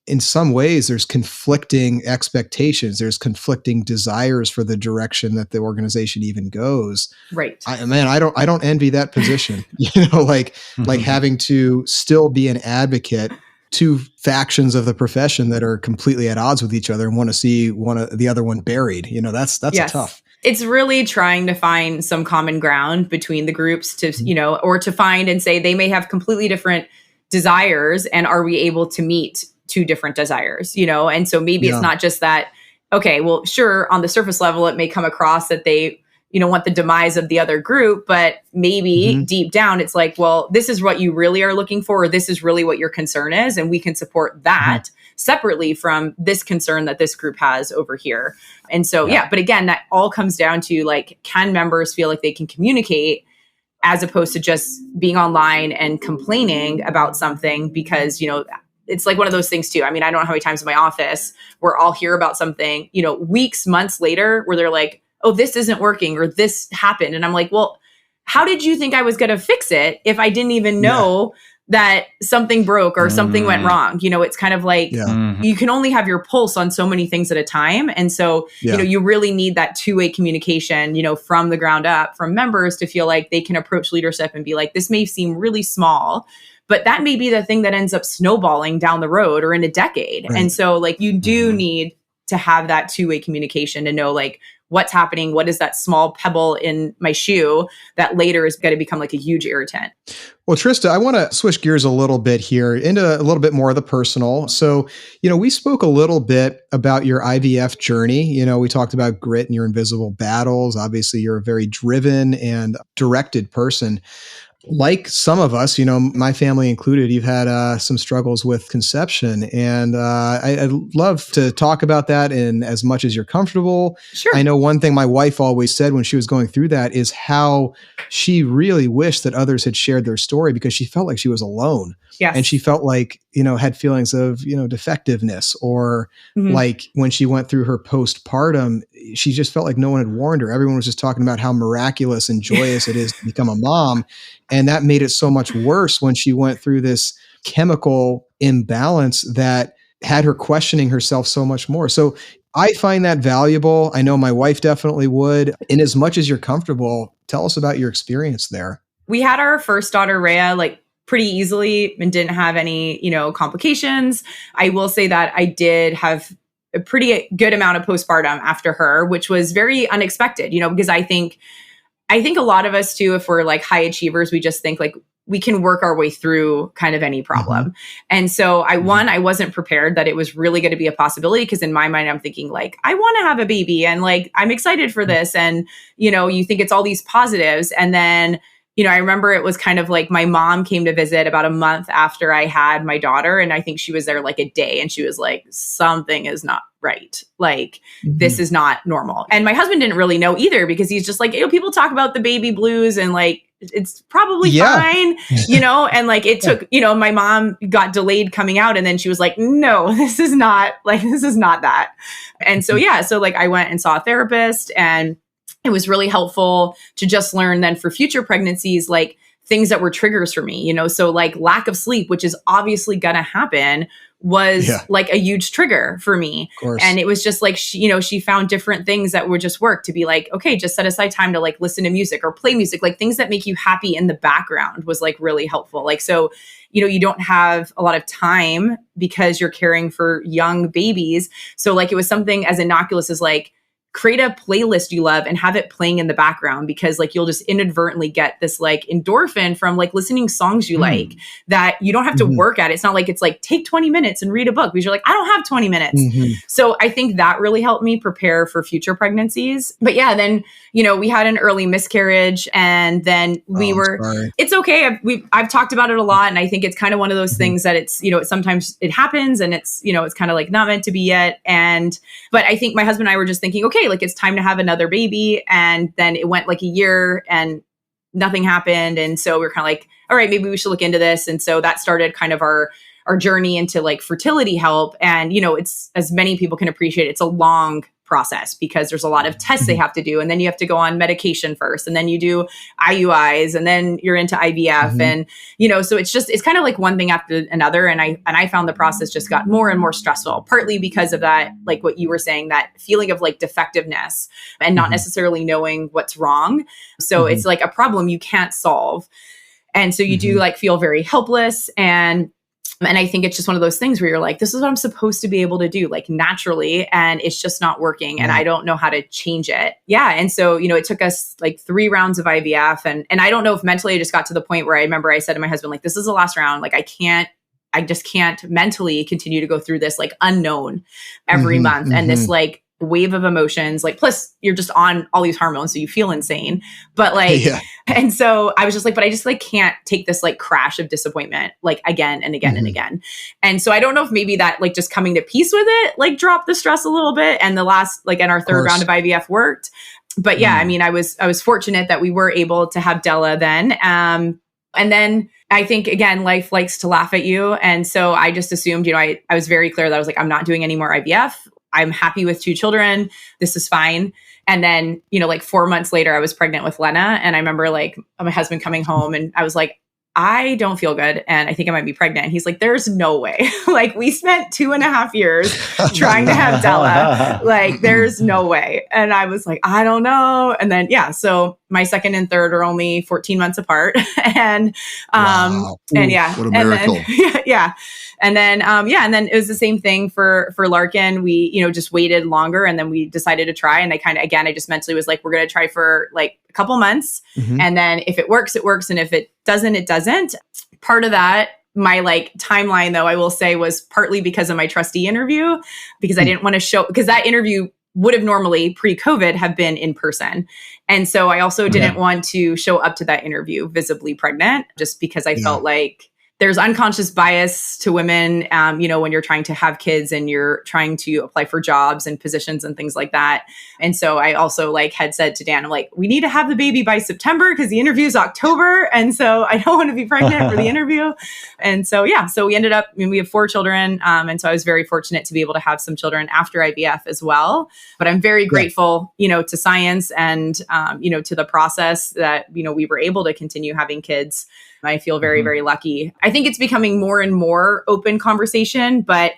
in some ways, there's conflicting expectations. There's conflicting desires for the direction that the organization even goes. Right. I don't envy that position, like having to still be an advocate to factions of the profession that are completely at odds with each other and want to see the other one buried. That's yes. tough. It's really trying to find some common ground between the groups to, or to find and say they may have completely different desires, and are we able to meet two different desires, And so maybe it's not just that, okay, well, sure, on the surface level, it may come across that they, want the demise of the other group, but maybe deep down it's like, well, this is what you really are looking for, or this is really what your concern is, and we can support that separately from this concern that this group has over here. And so, but again, that all comes down to like, can members feel like they can communicate as opposed to just being online and complaining about something? Because, it's like one of those things too. I mean, I don't know how many times in my office where I'll hear about something, weeks, months later, where they're like, oh, this isn't working, or this happened. And I'm like, well, how did you think I was going to fix it if I didn't even know that something broke or something went wrong? It's kind of like, you can only have your pulse on so many things at a time. And so, you really need that two-way communication, from the ground up, from members to feel like they can approach leadership and be like, this may seem really small, but that may be the thing that ends up snowballing down the road or in a decade. Right. And so like, you do need to have that two-way communication to know like, what's happening? What is that small pebble in my shoe that later is going to become like a huge irritant? Well, Trista, I want to switch gears a little bit here into a little bit more of the personal. So, we spoke a little bit about your IVF journey. We talked about grit and your invisible battles. Obviously, you're a very driven and directed person. Like some of us, my family included, you've had some struggles with conception. And I'd love to talk about that in as much as you're comfortable. Sure. I know one thing my wife always said when she was going through that is how she really wished that others had shared their story, because she felt like she was alone. Yes. And she felt like, had feelings of, defectiveness, or like when she went through her postpartum, she just felt like no one had warned her. Everyone was just talking about how miraculous and joyous it is to become a mom. And that made it so much worse when she went through this chemical imbalance that had her questioning herself so much more. So I find that valuable. I know my wife definitely would. In as much as you're comfortable, tell us about your experience there. We had our first daughter, Rhea, like pretty easily and didn't have any, complications. I will say that I did have a pretty good amount of postpartum after her, which was very unexpected, because I think a lot of us too, if we're like high achievers, we just think like we can work our way through kind of any problem. And so I wasn't prepared that it was really going to be a possibility, because in my mind, I'm thinking like, I want to have a baby and like, I'm excited for this. And, you think it's all these positives. And then, I remember it was kind of like my mom came to visit about a month after I had my daughter. And I think she was there like a day, and she was like, something is not right. Like, this is not normal. And my husband didn't really know either, because he's just like, people talk about the baby blues and like, it's probably fine, and like it took, my mom got delayed coming out, and then she was like, no, this is not that. And so, so like I went and saw a therapist, and it was really helpful to just learn then for future pregnancies, like things that were triggers for me, so like lack of sleep, which is obviously going to happen, was like a huge trigger for me. And it was just like, she found different things that would just work to be like, okay, just set aside time to like listen to music or play music, like things that make you happy in the background was like really helpful. Like, so, you don't have a lot of time because you're caring for young babies. So like, it was something as innocuous as like, create a playlist you love and have it playing in the background, because like you'll just inadvertently get this like endorphin from like listening songs you like, that you don't have to work at. It's not like it's like take 20 minutes and read a book, because you're like, I don't have 20 minutes. So I think that really helped me prepare for future pregnancies. But then, we had an early miscarriage, and then it's okay. I've talked about it a lot. And I think it's kind of one of those things that it's, sometimes it happens, and it's, it's kind of like not meant to be yet. But I think my husband and I were just thinking, okay, like it's time to have another baby. And then it went like a year and nothing happened. And so we're kind of like, all right, maybe we should look into this. And so that started kind of our journey into like fertility help. And, it's, as many people can appreciate, it's a long process, because there's a lot of tests they have to do. And then you have to go on medication first, and then you do IUIs, and then you're into IVF. And, so it's kind of like one thing after another. And I found the process just got more and more stressful, partly because of that, like what you were saying, that feeling of like defectiveness and not necessarily knowing what's wrong. So it's like a problem you can't solve. And so you do like feel very helpless. And And I think it's just one of those things where you're like, this is what I'm supposed to be able to do, like naturally, and it's just not working. And I don't know how to change it. Yeah. And so, it took us like 3 rounds of IVF. And I don't know if mentally I just got to the point where I remember I said to my husband, like, this is the last round. Like, I just can't mentally continue to go through this like unknown every month. And this like wave of emotions, like, plus you're just on all these hormones, so you feel insane. But like, and so I was just like, but I just like can't take this like crash of disappointment, like again and again and again. And so I don't know if maybe that like just coming to peace with it, like dropped the stress a little bit. And the last, like in our third round of IVF worked. But yeah, I mean, I was fortunate that we were able to have Della then. And then I think, again, life likes to laugh at you. And so I just assumed, I was very clear that I was like, I'm not doing any more IVF. I'm happy with 2 children. This is fine. And then, like 4 months later, I was pregnant with Lena. And I remember like my husband coming home and I was like, I don't feel good. And I think I might be pregnant. And he's like, there's no way. Like we spent 2.5 years trying to have Della. Like there's no way. And I was like, I don't know. And then, so my second and third are only 14 months apart. And, wow. And yeah. What a miracle. And then, And then, and then it was the same thing for Larkin. We, just waited longer and then we decided to try. And I just mentally was like, we're going to try for like a couple months. And then if it works, it works. And if it doesn't, it doesn't. Part of that, my like timeline though, I will say was partly because of my trustee interview, because I didn't want to show, because that interview would have normally pre-COVID have been in person. And so I also didn't want to show up to that interview visibly pregnant, just because I felt like there's unconscious bias to women, when you're trying to have kids and you're trying to apply for jobs and positions and things like that. And so I also like had said to Dan, I'm like, we need to have the baby by September because the interview is October. And so I don't want to be pregnant for the interview. And so, so we ended up, we have 4 children. And so I was very fortunate to be able to have some children after IVF as well. But I'm very grateful, to science and, to the process that, we were able to continue having kids. I feel very, very lucky. I think it's becoming more and more open conversation, but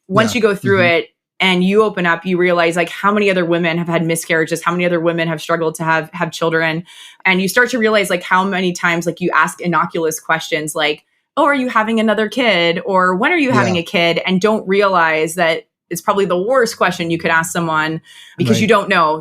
once you go through it and you open up, you realize like how many other women have had miscarriages, how many other women have struggled to have children. And you start to realize like how many times like you ask innocuous questions like, oh, are you having another kid? Or when are you having a kid? And don't realize that it's probably the worst question you could ask someone because you don't know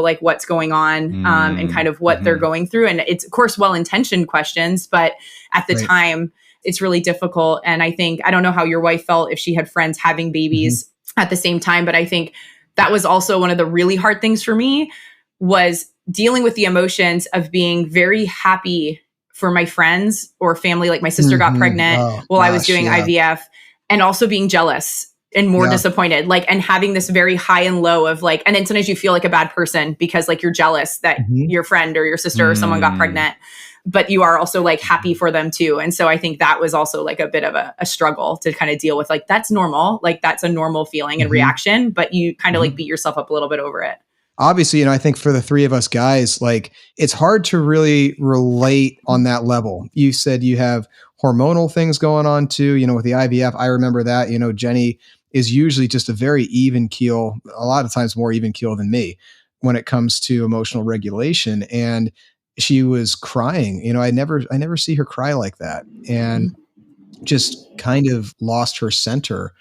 like what's going on and kind of what they're going through. And it's of course, well-intentioned questions, but at the time it's really difficult. And I think, I don't know how your wife felt if she had friends having babies at the same time, but I think that was also one of the really hard things for me was dealing with the emotions of being very happy for my friends or family. Like my sister got pregnant while I was doing IVF and also being jealous and more disappointed, like, and having this very high and low of like, and then sometimes you feel like a bad person because like you're jealous that your friend or your sister or someone got pregnant, but you are also like happy for them too. And so I think that was also like a bit of a struggle to kind of deal with, like, that's normal. Like that's a normal feeling and reaction, but you kind of like beat yourself up a little bit over it. Obviously, I think for the 3 of us guys, like it's hard to really relate on that level. You said you have hormonal things going on too, with the IVF. I remember that, Jenny is usually just a very even keel, a lot of times more even keel than me when it comes to emotional regulation. And she was crying, I never see her cry like that, and just kind of lost her center.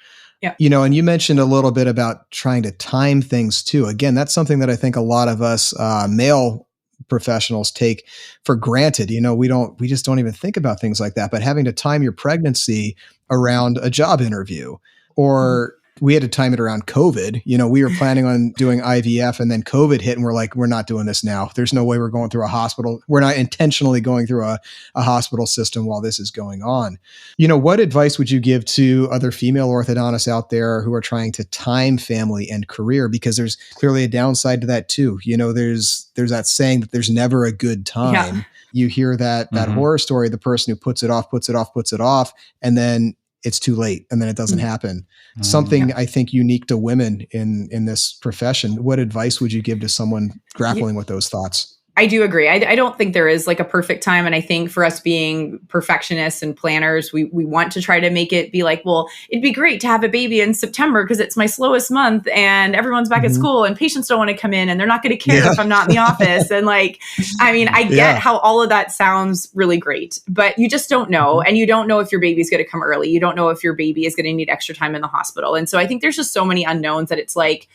Yeah. And you mentioned a little bit about trying to time things too. Again, that's something that I think a lot of us male professionals take for granted. We just don't even think about things like that. But having to time your pregnancy around a job interview, or we had to time it around COVID. We were planning on doing IVF and then COVID hit and we're like, we're not doing this now. There's no way we're going through a hospital. We're not intentionally going through a hospital system while this is going on. What advice would you give to other female orthodontists out there who are trying to time family and career? Because there's clearly a downside to that too. There's that saying that there's never a good time. Yeah. You hear that horror story, the person who puts it off, and then it's too late and then it doesn't happen. Something I think unique to women in this profession. What advice would you give to someone grappling with those thoughts? I do agree. I don't think there is like a perfect time. And I think for us being perfectionists and planners, we want to try to make it be like, well, it'd be great to have a baby in September because it's my slowest month and everyone's back at school and patients don't want to come in and they're not going to care if I'm not in the office. And like, I mean, I get how all of that sounds really great, but you just don't know. And you don't know if your baby's going to come early. You don't know if your baby is going to need extra time in the hospital. And so I think there's just so many unknowns that it's like,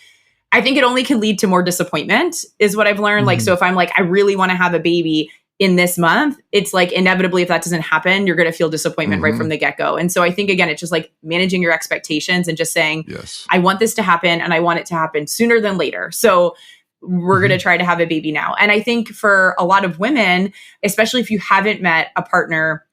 I think it only can lead to more disappointment is what I've learned. Like, so if I'm like, I really want to have a baby in this month, it's like inevitably, if that doesn't happen, you're going to feel disappointment right from the get-go. And so I think, again, it's just like managing your expectations and just saying, I want this to happen and I want it to happen sooner than later. So we're going to try to have a baby now. And I think for a lot of women, especially if you haven't met a partner,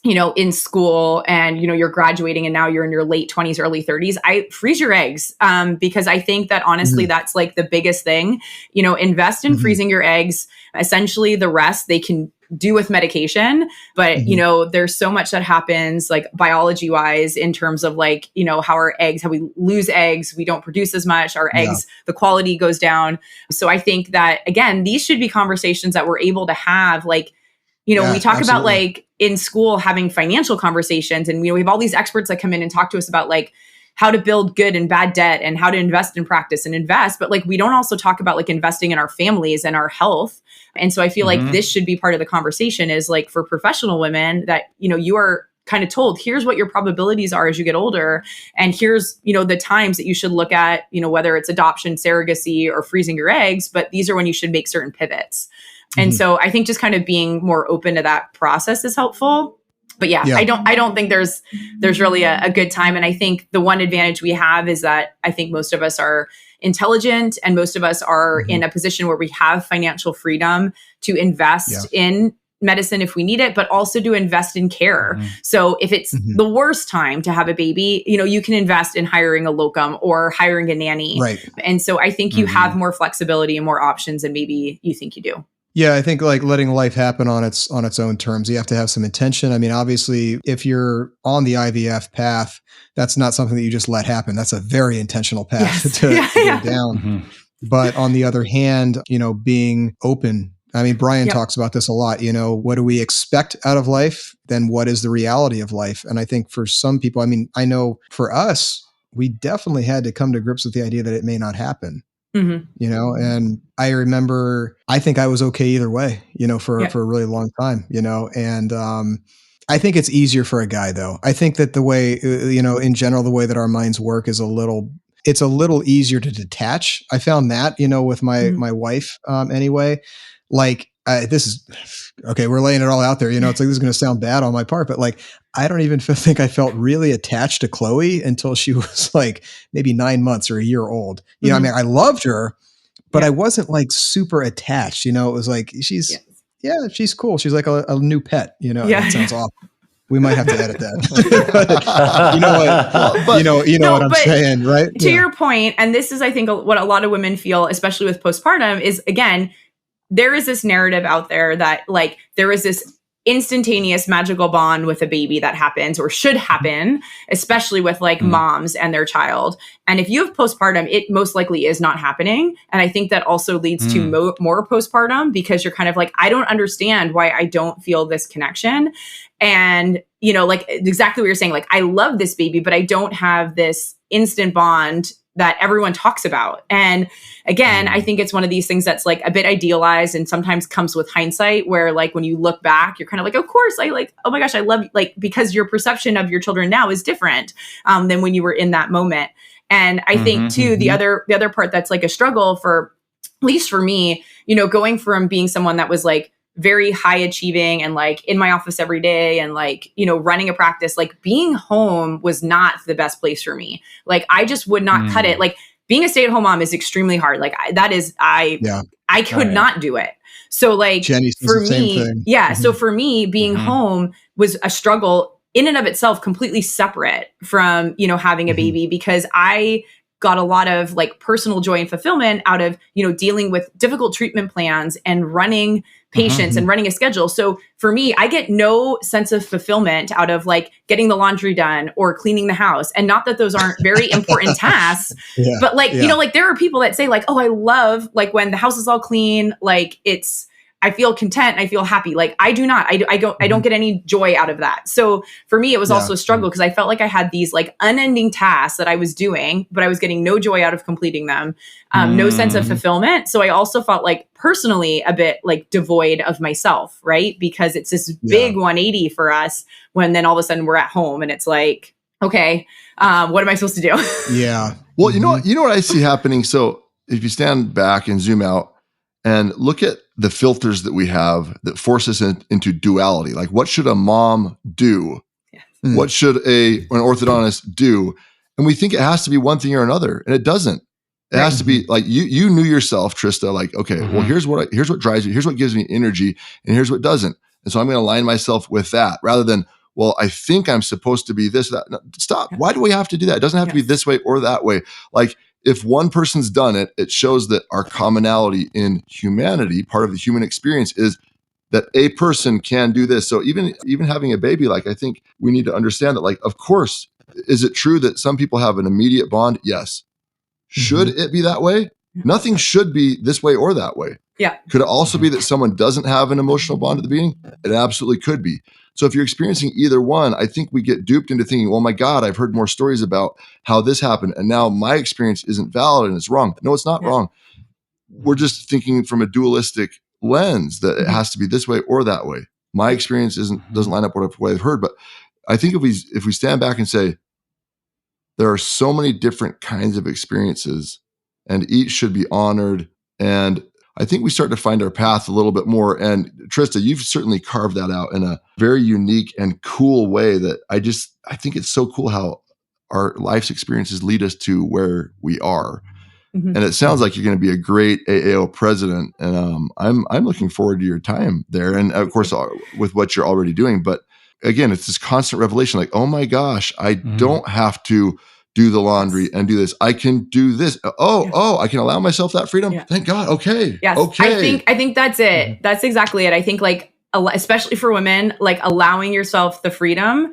you know, in school and, you know, you're graduating and now you're in your late 20s, early 30s, I freeze your eggs. Because I think that honestly, that's like the biggest thing, you know, invest in freezing your eggs. Essentially the rest they can do with medication. But, you know, there's so much that happens like biology wise in terms of like, you know, how we lose eggs, we don't produce as much, our eggs, the quality goes down. So I think that, again, these should be conversations that we're able to have. Like, you know, we talk about like in school having financial conversations and, you know, we have all these experts that come in and talk to us about like how to build good and bad debt and how to invest in practice and invest. But like, we don't also talk about like investing in our families and our health. And so I feel like this should be part of the conversation is like for professional women that, you know, you are kind of told, here's what your probabilities are as you get older. And here's, you know, the times that you should look at, you know, whether it's adoption, surrogacy, or freezing your eggs, but these are when you should make certain pivots. And so I think just kind of being more open to that process is helpful. But I don't think there's really a good time. And I think the one advantage we have is that I think most of us are intelligent and most of us are in a position where we have financial freedom to invest in medicine if we need it, but also to invest in care. So if it's the worst time to have a baby, you know, you can invest in hiring a locum or hiring a nanny. Right. And so I think you have more flexibility and more options than maybe you think you do. Yeah, I think like letting life happen on its own terms. You have to have some intention. I mean, obviously, if you're on the IVF path, that's not something that you just let happen. That's a very intentional path to go down. But on the other hand, you know, being open. I mean, Brian talks about this a lot. You know, what do we expect out of life? Then what is the reality of life? And I think for some people, I mean, I know for us, we definitely had to come to grips with the idea that it may not happen. You know, and I remember, I think I was okay either way, you know, for a really long time, you know, and I think it's easier for a guy though. I think that the way, you know, in general, the way that our minds work is it's a little easier to detach. I found that, you know, with my wife anyway, like this is, okay, we're laying it all out there, you know, it's like, this is going to sound bad on my part, but like, I don't even think I felt really attached to Chloe until she was like maybe 9 months or a year old. You know, I mean, I loved her, but I wasn't like super attached, you know, it was like, she's cool. She's like a new pet, you know, that sounds awful. We might have to edit that. You know what? You know what I'm saying, right? To your point, and this is, I think, what a lot of women feel, especially with postpartum, is again, there is this narrative out there that like there is this instantaneous magical bond with a baby that happens or should happen, especially with like moms and their child. And if you have postpartum, it most likely is not happening. And I think that also leads to more postpartum because you're kind of like, I don't understand why I don't feel this connection. And, you know, like exactly what you're saying, like, I love this baby, but I don't have this instant bond that everyone talks about. And again, I think it's one of these things that's like a bit idealized and sometimes comes with hindsight where like, when you look back, you're kind of like, of course I like, oh my gosh, I love you. Like, because your perception of your children now is different than when you were in that moment. And I think too, the other part that's like a struggle for, at least for me, you know, going from being someone that was like very high achieving and like in my office every day and like, you know, running a practice, like being home was not the best place for me. Like, I just would not cut it. Like being a stay-at-home mom is extremely hard. Like I could not do it. So like for me, so for me being home was a struggle in and of itself, completely separate from, you know, having a baby, because I got a lot of like personal joy and fulfillment out of, you know, dealing with difficult treatment plans and running patients and running a schedule. So for me, I get no sense of fulfillment out of like getting the laundry done or cleaning the house. And not that those aren't very important tasks, but like, you know, like there are people that say like, oh, I love like when the house is all clean, like it's, I feel content. I feel happy. Like I do not, I don't get any joy out of that. So for me, it was also a struggle because I felt like I had these like unending tasks that I was doing, but I was getting no joy out of completing them. No sense of fulfillment. So I also felt like personally a bit like devoid of myself, right? Because it's this big 180 for us when then all of a sudden we're at home and it's like, okay, what am I supposed to do? Yeah. Well, you know what I see happening. So if you stand back and zoom out and look at the filters that we have that force us into duality, like what should a mom do? What should an orthodontist do? And we think it has to be one thing or another, and it doesn't. It has to be like you knew yourself, Trista, like, okay, well, here's what drives me, here's what gives me energy, and here's what doesn't. And so I'm going to align myself with that rather than, well, I think I'm supposed to be this, that. No, stop. Why do we have to do that? It doesn't have to be this way or that way. Like if one person's done it, it shows that our commonality in humanity, part of the human experience is that a person can do this. So even having a baby, like I think we need to understand that, like, of course, is it true that some people have an immediate bond? Yes. Should it be that way? Nothing should be this way or that way. Yeah. Could it also be that someone doesn't have an emotional bond at the beginning? It absolutely could be. So if you're experiencing either one, I think we get duped into thinking, well, my God, I've heard more stories about how this happened, and now my experience isn't valid and it's wrong. No, it's not wrong. We're just thinking from a dualistic lens that it has to be this way or that way. My experience doesn't line up with what I've heard. But I think if we stand back and say, there are so many different kinds of experiences and each should be honored. And I think we start to find our path a little bit more. And Trista, you've certainly carved that out in a very unique and cool way that I think it's so cool how our life's experiences lead us to where we are. And it sounds like you're going to be a great AAO president. And I'm looking forward to your time there. And of course, with what you're already doing. But again, it's this constant revelation, like, oh my gosh, I don't have to do the laundry and do this. I can do this. I can allow myself that freedom. Yeah. Thank God. Okay. Yes. Okay. I think that's it. That's exactly it. I think like, especially for women, like allowing yourself the freedom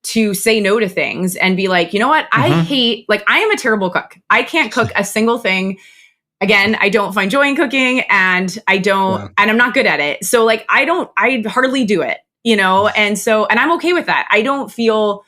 to say no to things and be like, you know what? I hate, like, I am a terrible cook. I can't cook a single thing. Again, I don't find joy in cooking and and I'm not good at it. So like, I hardly do it, you know? And I'm okay with that. I don't feel,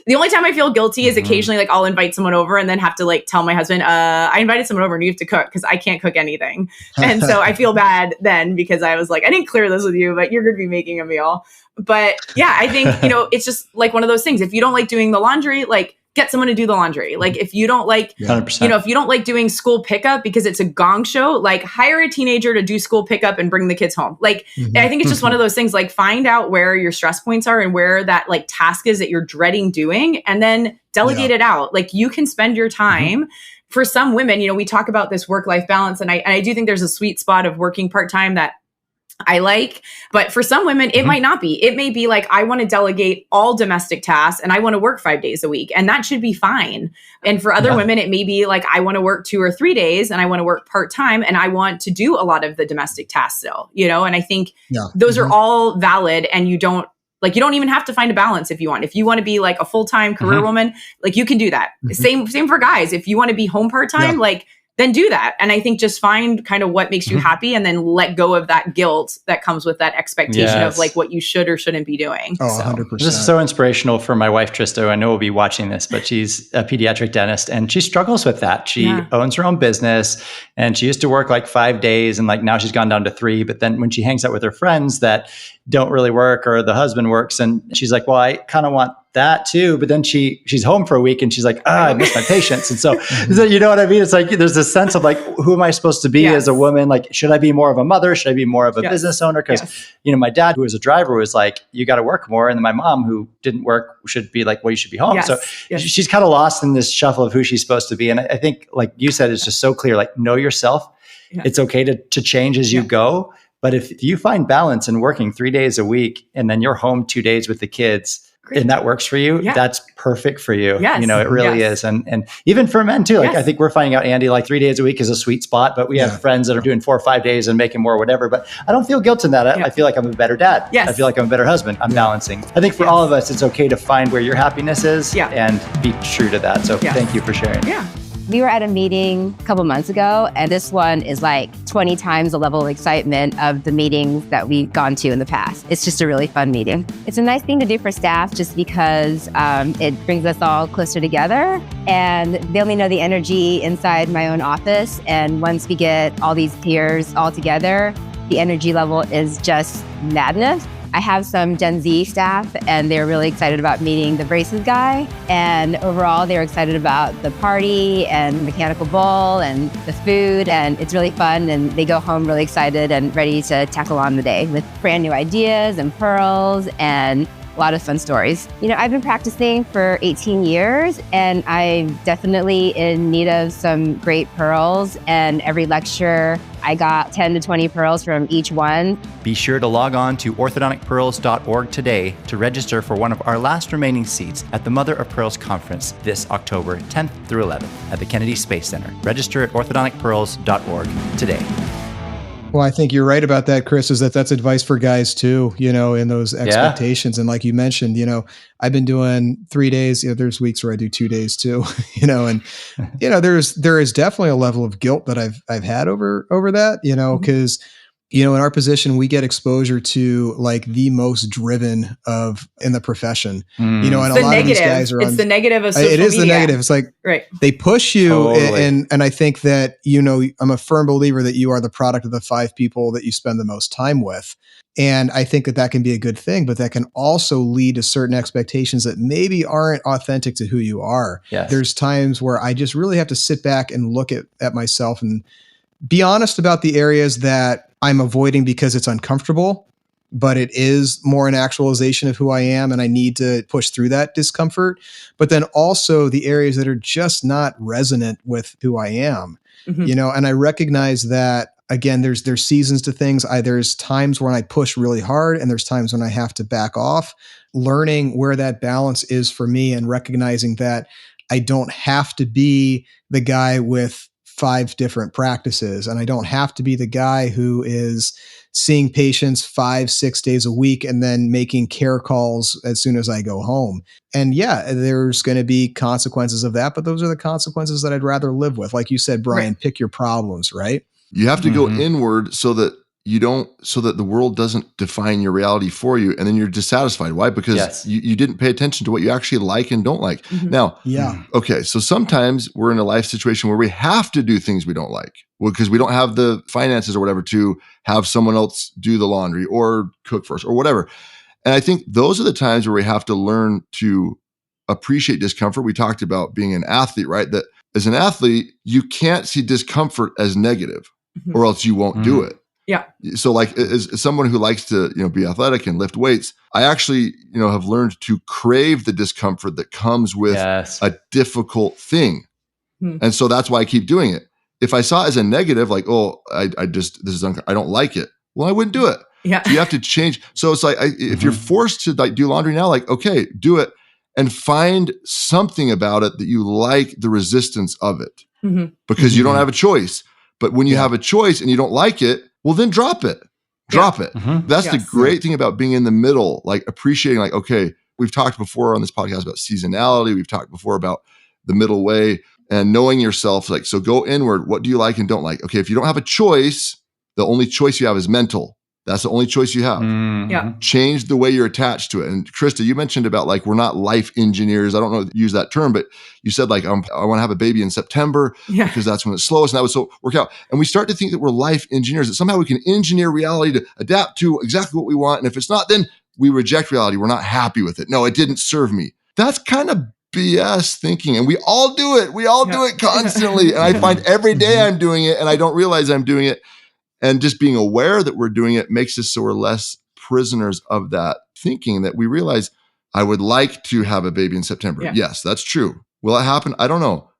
the only time I feel guilty is occasionally like I'll invite someone over and then have to like tell my husband, I invited someone over and you have to cook because I can't cook anything. And so I feel bad then because I was like, I didn't clear this with you, but you're going to be making a meal. But yeah, I think, you know, it's just like one of those things. If you don't like doing the laundry, like get someone to do the laundry. Like if you don't like, 100%. you know, if you don't like doing school pickup because it's a gong show, like hire a teenager to do school pickup and bring the kids home. Like, I think it's just one of those things, like find out where your stress points are and where that like task is that you're dreading doing and then delegate it out. Like you can spend your time. For some women, you know, we talk about this work-life balance and I do think there's a sweet spot of working part-time that I like, but for some women, it might not be. It may be like, I want to delegate all domestic tasks and I want to work 5 days a week and that should be fine. And for other women, it may be like, I want to work 2 or 3 days and I want to work part-time and I want to do a lot of the domestic tasks still, you know? And I think those are all valid and you don't even have to find a balance if you want. If you want to be like a full-time career woman, like you can do that. Same for guys. If you want to be home part-time, like then do that. And I think just find kind of what makes you happy and then let go of that guilt that comes with that expectation of like what you should or shouldn't be doing. Oh, 100%. This is so inspirational for my wife, Trista. I know will be watching this, but she's a pediatric dentist and she struggles with that. She owns her own business and she used to work like 5 days and like now she's gone down to 3. But then when she hangs out with her friends that don't really work or the husband works and she's like, well, I kind of want that too. But then she's home for a week and she's like, I miss my patients. And so, you know what I mean? It's like, there's this sense of like, who am I supposed to be as a woman? Like, should I be more of a mother? Should I be more of a business owner? Because, you know, my dad, who was a driver, was like, you got to work more. And then my mom, who didn't work, should be like, well, you should be home. So she's kind of lost in this shuffle of who she's supposed to be. And I think, like you said, it's just so clear, like, know yourself. It's okay to change as you go. But if you find balance in working 3 days a week and then you're home 2 days with the kids, and that works for you, that's perfect for you. You know, it really is. And even for men too, like I think we're finding out, Andy, like 3 days a week is a sweet spot, but we have friends that are doing 4 or 5 days and making more, whatever. But I don't feel guilt in that. I feel like I'm a better dad. I feel like I'm a better husband. I'm balancing. I think for all of us, it's okay to find where your happiness is and be true to that. So thank you for sharing. We were at a meeting a couple months ago, and this one is like 20 times the level of excitement of the meetings that we've gone to in the past. It's just a really fun meeting. It's a nice thing to do for staff just because it brings us all closer together, and they only know the energy inside my own office. And once we get all these peers all together, the energy level is just madness. I have some Gen Z staff, and they're really excited about meeting the braces guy. And overall, they're excited about the party and mechanical bull and the food. And it's really fun. And they go home really excited and ready to tackle on the day with brand new ideas and pearls and a lot of fun stories. You know, I've been practicing for 18 years, and I'm definitely in need of some great pearls. And every lecture, I got 10 to 20 pearls from each one. Be sure to log on to orthodonticpearls.org today to register for one of our last remaining seats at the Mother of Pearls Conference this October 10th through 11th at the Kennedy Space Center. Register at orthodonticpearls.org today. Well, I think you're right about that, Chris, is that's advice for guys too, you know, in those expectations. And like you mentioned, you know, I've been doing 3 days, you know, there's weeks where I do 2 days too, you know, and, you know, there is definitely a level of guilt that I've had over that, you know, because, you know, in our position, we get exposure to like the most driven in the profession, you know, and a lot of these guys are it's the negative of social media. It is the negative. It's like, they push you. Totally. And I think that, you know, I'm a firm believer that you are the product of the 5 people that you spend the most time with. And I think that can be a good thing, but that can also lead to certain expectations that maybe aren't authentic to who you are. Yes. There's times where I just really have to sit back and look at myself and be honest about the areas that I'm avoiding because it's uncomfortable, but it is more an actualization of who I am, and I need to push through that discomfort. But then also the areas that are just not resonant with who I am, you know, and I recognize that, again, there's seasons to things. There's times when I push really hard, and there's times when I have to back off. Learning where that balance is for me and recognizing that I don't have to be the guy with 5 different practices, and I don't have to be the guy who is seeing patients 5-6 days a week and then making care calls as soon as I go home. And yeah, there's going to be consequences of that, but those are the consequences that I'd rather live with. Like you said, Brian, pick your problems, right? You have to go inward so that the world doesn't define your reality for you, and then you're dissatisfied. Why? Because you didn't pay attention to what you actually like and don't like. Now, okay, so sometimes we're in a life situation where we have to do things we don't like because we don't have the finances or whatever to have someone else do the laundry or cook for us or whatever. And I think those are the times where we have to learn to appreciate discomfort. We talked about being an athlete, right? That as an athlete, you can't see discomfort as negative or else you won't do it. Yeah. So like as someone who likes to, you know, be athletic and lift weights, I actually, you know, have learned to crave the discomfort that comes with a difficult thing. And so that's why I keep doing it. If I saw it as a negative, like, oh, I don't like it. Well, I wouldn't do it. Yeah. So you have to change. So it's like, if you're forced to like do laundry now, like, okay, do it and find something about it that you like the resistance of it because you don't have a choice. But when you have a choice and you don't like it, well, then drop it. Drop it. That's the great thing about being in the middle, like appreciating, like, okay, we've talked before on this podcast about seasonality. We've talked before about the middle way and knowing yourself. Like, so go inward. What do you like and don't like? Okay, if you don't have a choice, the only choice you have is mental. That's the only choice you have. Change the way you're attached to it. And Trista, you mentioned about like, we're not life engineers. I don't know if you use that term, but you said like, I want to have a baby in September because that's when it's slowest. And that would so work out. And we start to think that we're life engineers, that somehow we can engineer reality to adapt to exactly what we want. And if it's not, then we reject reality. We're not happy with it. No, it didn't serve me. That's kind of BS thinking. And we all do it. We all do it constantly. And I find every day I'm doing it and I don't realize I'm doing it. And just being aware that we're doing it makes us so we're less prisoners of that thinking, that we realize I would like to have a baby in September. Yes, that's true. Will it happen? I don't know.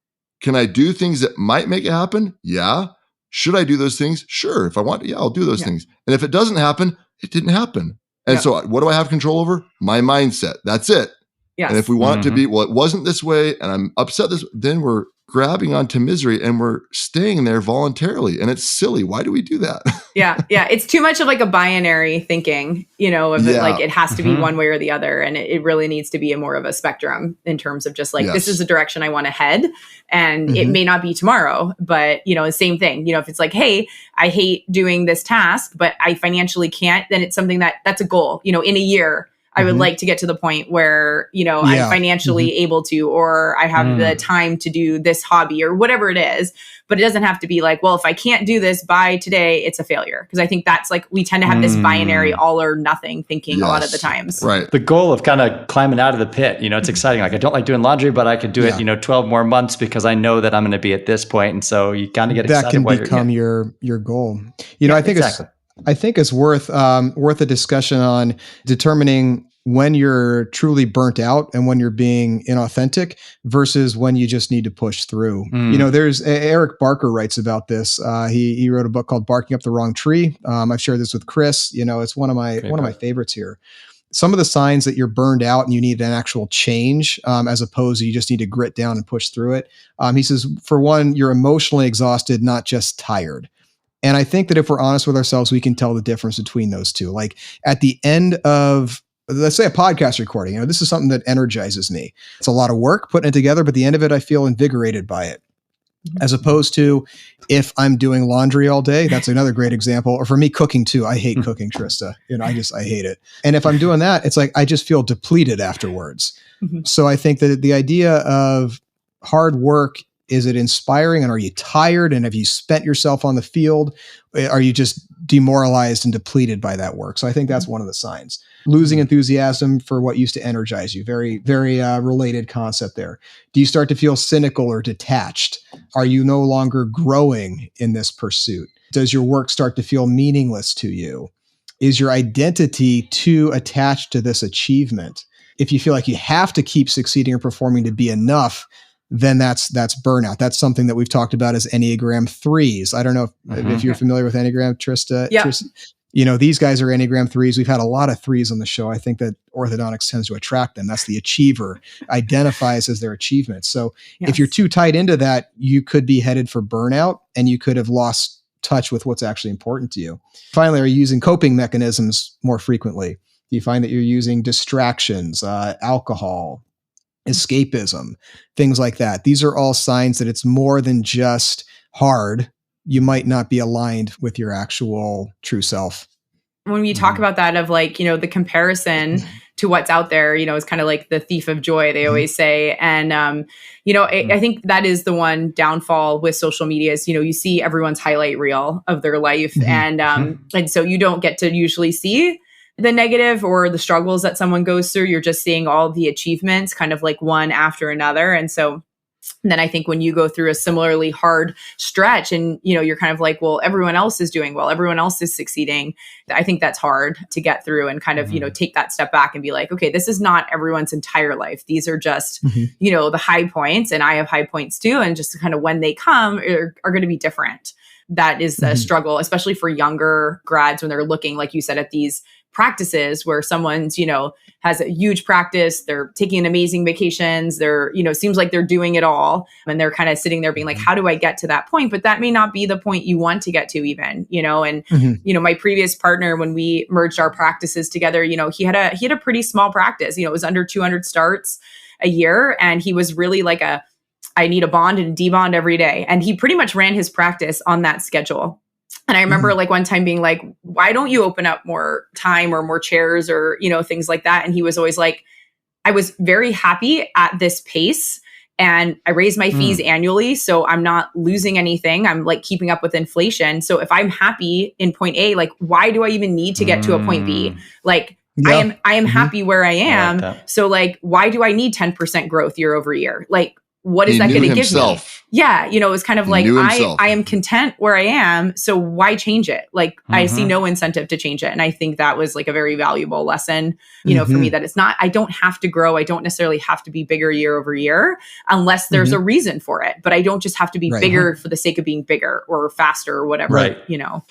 Can I do things that might make it happen? Yeah. Should I do those things? Sure. If I want to, I'll do those things. And if it doesn't happen, it didn't happen. And so what do I have control over? My mindset. That's it. And if we want it to be, well, it wasn't this way and I'm upset then we're grabbing onto misery and we're staying there voluntarily. And it's silly. Why do we do that? Yeah. It's too much of like a binary thinking, of it, like it has to be one way or the other. And it really needs to be more of a spectrum in terms of just like, this is the direction I want to head. And it may not be tomorrow, but the same thing, if it's like, hey, I hate doing this task, but I financially can't, then it's something that's a goal, in a year. I would like to get to the point where, I'm financially able to, or I have the time to do this hobby or whatever it is. But it doesn't have to be like, well, if I can't do this by today, it's a failure. Because I think that's like, we tend to have this binary all or nothing thinking a lot of the times. Right. The goal of kind of climbing out of the pit, it's exciting. Like I don't like doing laundry, but I could do it, 12 more months because I know that I'm going to be at this point. And so you kind of get excited. That can become your goal. I think it's worth a discussion on determining when you're truly burnt out and when you're being inauthentic versus when you just need to push through. There's Eric Barker writes about this. He wrote a book called Barking Up the Wrong Tree. I've shared this with Chris. It's one of my favorites here. Some of the signs that you're burned out and you need an actual change, as opposed to you just need to grit down and push through it. He says, for one, you're emotionally exhausted, not just tired. And I think that if we're honest with ourselves, we can tell the difference between those two. Like at the end of, let's say, a podcast recording, this is something that energizes me. It's a lot of work putting it together, but at the end of it, I feel invigorated by it. As opposed to if I'm doing laundry all day, that's another great example. Or for me, cooking too. I hate cooking, Trista. I hate it. And if I'm doing that, it's like, I just feel depleted afterwards. So I think that the idea of hard work, is it inspiring, and are you tired? And have you spent yourself on the field? Are you just demoralized and depleted by that work? So I think that's one of the signs. Losing enthusiasm for what used to energize you. Very, very related concept there. Do you start to feel cynical or detached? Are you no longer growing in this pursuit? Does your work start to feel meaningless to you? Is your identity too attached to this achievement? If you feel like you have to keep succeeding or performing to be enough, then that's burnout. That's something that we've talked about as Enneagram 3s. I don't know if you're familiar with Enneagram, Trista. Yeah. These guys are Enneagram 3s. We've had a lot of 3s on the show. I think that orthodontics tends to attract them. That's the achiever, identifies as their achievement. So if you're too tied into that, you could be headed for burnout and you could have lost touch with what's actually important to you. Finally, are you using coping mechanisms more frequently? Do you find that you're using distractions, alcohol, escapism, things like that? These are all signs that it's more than just hard. You might not be aligned with your actual true self. When we talk about that of like, the comparison to what's out there, is kind of like the thief of joy, they always say. And, I think that is the one downfall with social media is, you see everyone's highlight reel of their life. And so you don't get to usually see the negative or the struggles that someone goes through. You're just seeing all the achievements kind of like one after another. And so then I think when you go through a similarly hard stretch and, you're kind of like, well, everyone else is doing well, everyone else is succeeding. I think that's hard to get through and kind of, take that step back and be like, okay, this is not everyone's entire life. These are just, the high points, and I have high points too. And just kind of when they come are going to be different. That is a struggle, especially for younger grads when they're looking, like you said, at these practices where someone's, has a huge practice, they're taking amazing vacations, they're, seems like they're doing it all. And they're kind of sitting there being like, how do I get to that point? But that may not be the point you want to get to even, and, my previous partner, when we merged our practices together, he had a pretty small practice, it was under 200 starts a year. And he was really like I need a bond and a debond every day. And he pretty much ran his practice on that schedule. And I remember like one time being like, why don't you open up more time or more chairs or, things like that? And he was always like, I was very happy at this pace and I raised my fees annually. So I'm not losing anything. I'm like keeping up with inflation. So if I'm happy in point A, like, why do I even need to get to a point B? Like, I am happy where I am. So like, why do I need 10% growth year over year? Like, what is that going to give me? Yeah. It was kind of like, I am content where I am. So why change it? Like I see no incentive to change it. And I think that was like a very valuable lesson, for me, that it's not, I don't have to grow. I don't necessarily have to be bigger year over year unless there's a reason for it, but I don't just have to be bigger for the sake of being bigger or faster or whatever,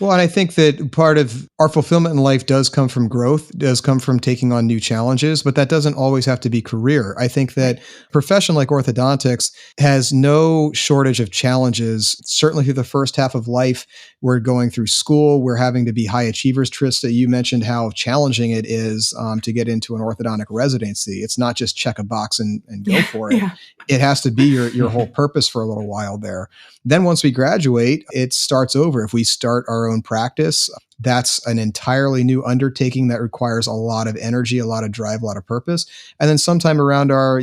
Well, and I think that part of our fulfillment in life does come from growth, does come from taking on new challenges, but that doesn't always have to be career. I think that profession like orthodontics, us has no shortage of challenges. Certainly through the first half of life, we're going through school. We're having to be high achievers. Trista, you mentioned how challenging it is to get into an orthodontic residency. It's not just check a box and go for it. It has to be your whole purpose for a little while there. Then once we graduate, it starts over. If we start our own practice, that's an entirely new undertaking that requires a lot of energy, a lot of drive, a lot of purpose. And then sometime around our,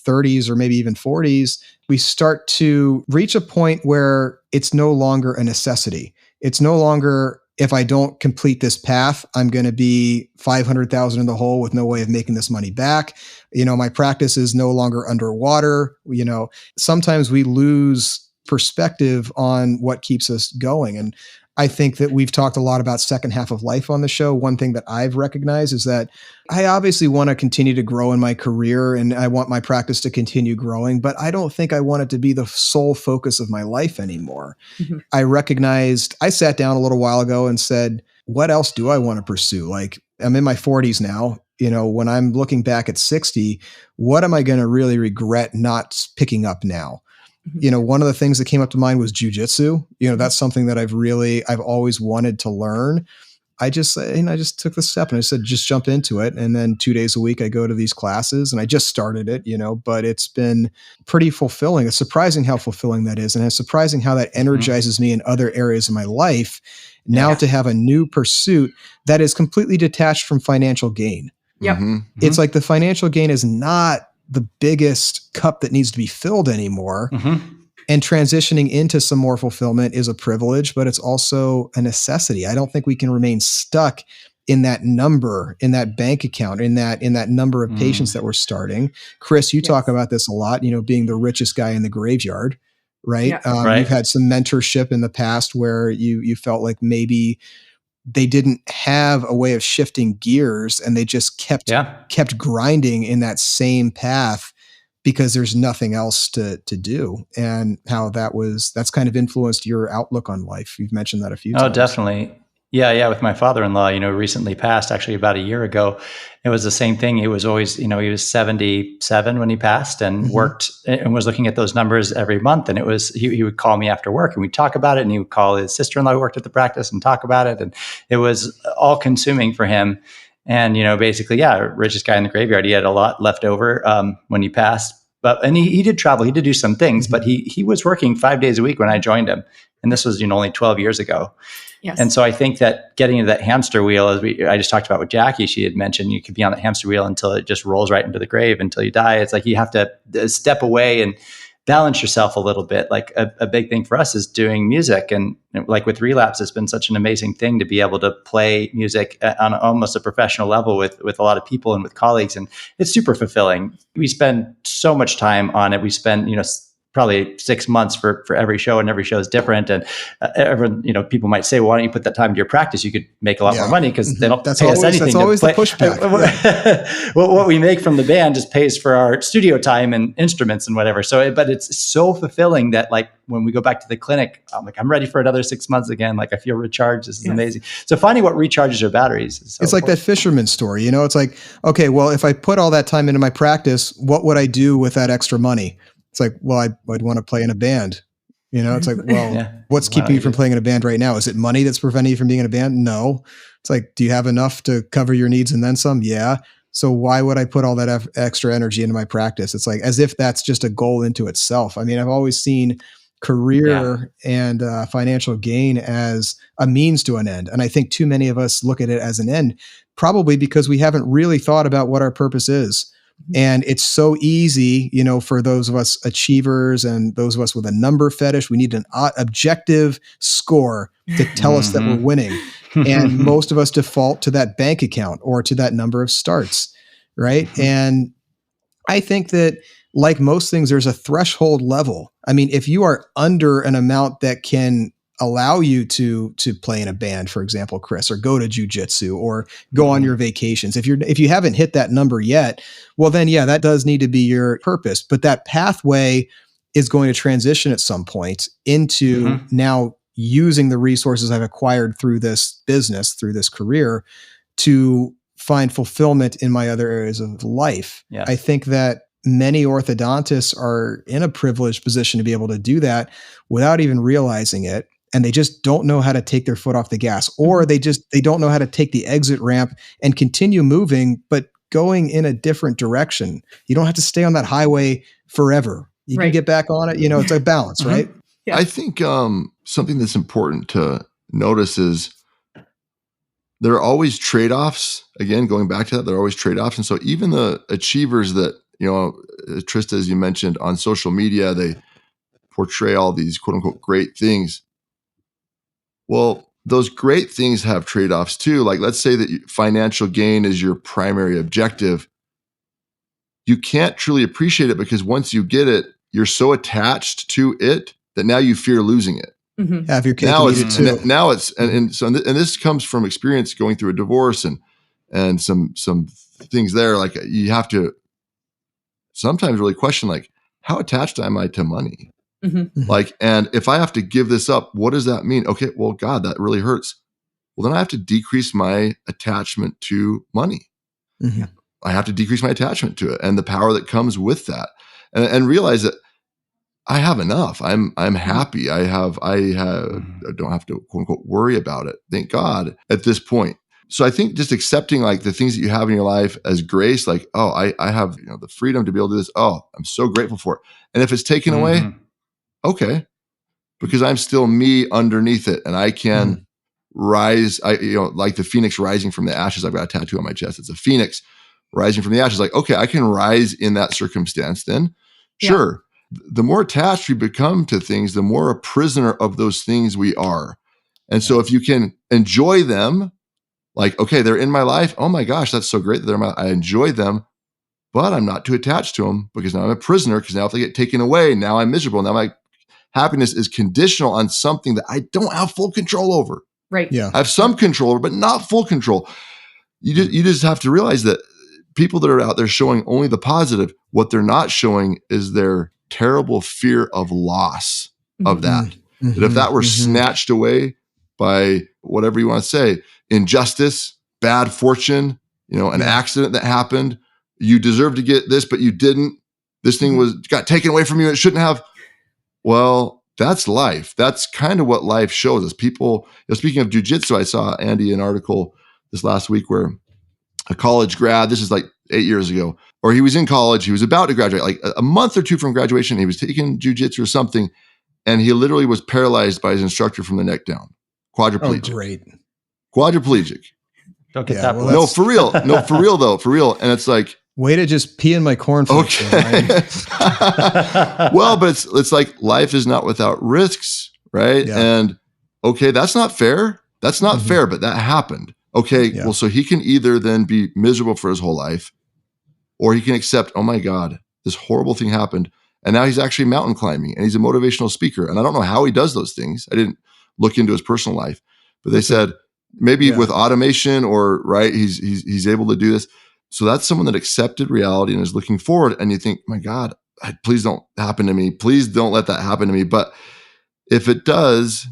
30s or maybe even 40s, we start to reach a point where it's no longer a necessity. It's no longer, if I don't complete this path, I'm going to be 500,000 in the hole with no way of making this money back. My practice is no longer underwater. Sometimes we lose perspective on what keeps us going. And I think that we've talked a lot about second half of life on the show. One thing that I've recognized is that I obviously want to continue to grow in my career and I want my practice to continue growing, but I don't think I want it to be the sole focus of my life anymore. Mm-hmm. I sat down a little while ago and said, what else do I want to pursue? Like, I'm in my 40s now. When I'm looking back at 60, what am I going to really regret not picking up now? One of the things that came up to mind was jujitsu. That's something that I've always wanted to learn. I just took the step and I said, just jump into it. And then 2 days a week, I go to these classes and I just started it, but it's been pretty fulfilling. It's surprising how fulfilling that is. And it's surprising how that energizes me in other areas of my life. Now to have a new pursuit that is completely detached from financial gain. Yep. It's like the financial gain is not the biggest cup that needs to be filled anymore. And transitioning into some more fulfillment is a privilege, but it's also a necessity. I don't think we can remain stuck in that number, in that bank account, in that number of patients that we're starting. Chris, you talk about this a lot, being the richest guy in the graveyard, right? Right. You've had some mentorship in the past where you felt like maybe they didn't have a way of shifting gears and they just kept grinding in that same path because there's nothing else to do, and how that's kind of influenced your outlook on life. You've mentioned that a few times. Oh, definitely. Yeah. With my father-in-law, recently passed, actually about a year ago. It was the same thing. He was always, he was 77 when he passed and worked and was looking at those numbers every month. And it was, he would call me after work and we'd talk about it, and he would call his sister-in-law who worked at the practice and talk about it. And it was all consuming for him. And, basically, richest guy in the graveyard. He had a lot left over when he passed. And he did travel, he did do some things, but he was working 5 days a week when I joined him. And this was, only 12 years ago. Yes. And so I think that getting into that hamster wheel, I just talked about with Jackie, she had mentioned you could be on the hamster wheel until it just rolls right into the grave until you die. It's like you have to step away and balance yourself a little bit. Like a big thing for us is doing music. And like with Relapse, it's been such an amazing thing to be able to play music on almost a professional level with a lot of people and with colleagues. And it's super fulfilling. We spend so much time on it. We spend, probably 6 months for every show, and every show is different. And everyone, people might say, well, why don't you put that time to your practice? You could make a lot more money because they don't pay us anything. That's always the pushback. Well, what we make from the band just pays for our studio time and instruments and whatever. So, but it's so fulfilling that like when we go back to the clinic, I'm like, I'm ready for another 6 months again. Like I feel recharged. This is amazing. So finding what recharges your batteries is so it's like that fisherman story, it's like, okay, well, if I put all that time into my practice, what would I do with that extra money? It's like, well, I'd want to play in a band. It's like, well, what's keeping you from playing in a band right now? Is it money that's preventing you from being in a band? No. It's like, do you have enough to cover your needs and then some? Yeah. So why would I put all that extra energy into my practice? It's like as if that's just a goal into itself. I mean, I've always seen career and financial gain as a means to an end. And I think too many of us look at it as an end, probably because we haven't really thought about what our purpose is. And it's so easy, for those of us achievers and those of us with a number fetish, we need an objective score to tell us that we're winning. And most of us default to that bank account or to that number of starts, right? And I think that like most things, there's a threshold level. I mean, if you are under an amount that can allow you to play in a band, for example, Chris, or go to jujitsu or go on your vacations. If you haven't hit that number yet, well then, that does need to be your purpose. But that pathway is going to transition at some point into now using the resources I've acquired through this business, through this career to find fulfillment in my other areas of life. Yes. I think that many orthodontists are in a privileged position to be able to do that without even realizing it. And they just don't know how to take their foot off the gas, or they don't know how to take the exit ramp and continue moving, but going in a different direction. You don't have to stay on that highway forever. You can get back on it. It's a balance, right? Yeah. I think something that's important to notice is there are always trade-offs. Again, going back to that, there are always trade-offs. And so even the achievers that, Trista, as you mentioned, on social media, they portray all these quote unquote great things. Well, those great things have trade-offs too. Like, let's say that financial gain is your primary objective. You can't truly appreciate it because once you get it, you're so attached to it that now you fear losing it. Mm-hmm. Have your cake now and eat it too. Now it's and this comes from experience going through a divorce and some things there. Like, you have to sometimes really question, like, how attached am I to money? Mm-hmm. Like, and if I have to give this up, what does that mean? Okay, well, God, that really hurts. Well, then I have to decrease my attachment to money. Mm-hmm. I have to decrease my attachment to it and the power that comes with that, and realize that I have enough. I'm happy. I don't have to quote unquote worry about it. Thank God at this point. So I think just accepting like the things that you have in your life as grace, like, oh, I have the freedom to be able to do this. Oh, I'm so grateful for it. And if it's taken away, okay, because I'm still me underneath it, and I can rise. Like the phoenix rising from the ashes. I've got a tattoo on my chest. It's a phoenix rising from the ashes. Like, okay, I can rise in that circumstance. Then, sure. The more attached we become to things, the more a prisoner of those things we are. And so, if you can enjoy them, like, okay, they're in my life. Oh my gosh, that's so great that they're in my life. I enjoy them. But I'm not too attached to them because now I'm a prisoner, because now if they get taken away, now I'm miserable. Now my happiness is conditional on something that I don't have full control over. Right. Yeah. I have some control over, but not full control. You just have to realize that people that are out there showing only the positive, what they're not showing is their terrible fear of loss of that. Mm-hmm. That if that were snatched away by whatever you want to say, injustice, bad fortune, an accident that happened, you deserve to get this, but you didn't. This thing got taken away from you. It shouldn't have. Well, that's life. That's kind of what life shows us. People, speaking of jujitsu, I saw, Andy, an article this last week where a college grad, this is like 8 years ago, or he was in college, he was about to graduate, like a month or two from graduation, he was taking jujitsu or something, and he literally was paralyzed by his instructor from the neck down. Quadriplegic. Oh, great. Quadriplegic. Don't get that. No, for real. No, for real though. For real. And it's like, way to just pee in my cornflakes. Okay. Well, but it's like life is not without risks, right? Yeah. And okay, that's not fair. That's not fair, but that happened. Okay, well, so he can either then be miserable for his whole life, or he can accept, oh my God, this horrible thing happened. And now he's actually mountain climbing, and he's a motivational speaker. And I don't know how he does those things. I didn't look into his personal life, but they said maybe with automation or he's able to do this. So that's someone that accepted reality and is looking forward. And you think, my God, please don't happen to me. Please don't let that happen to me. But if it does,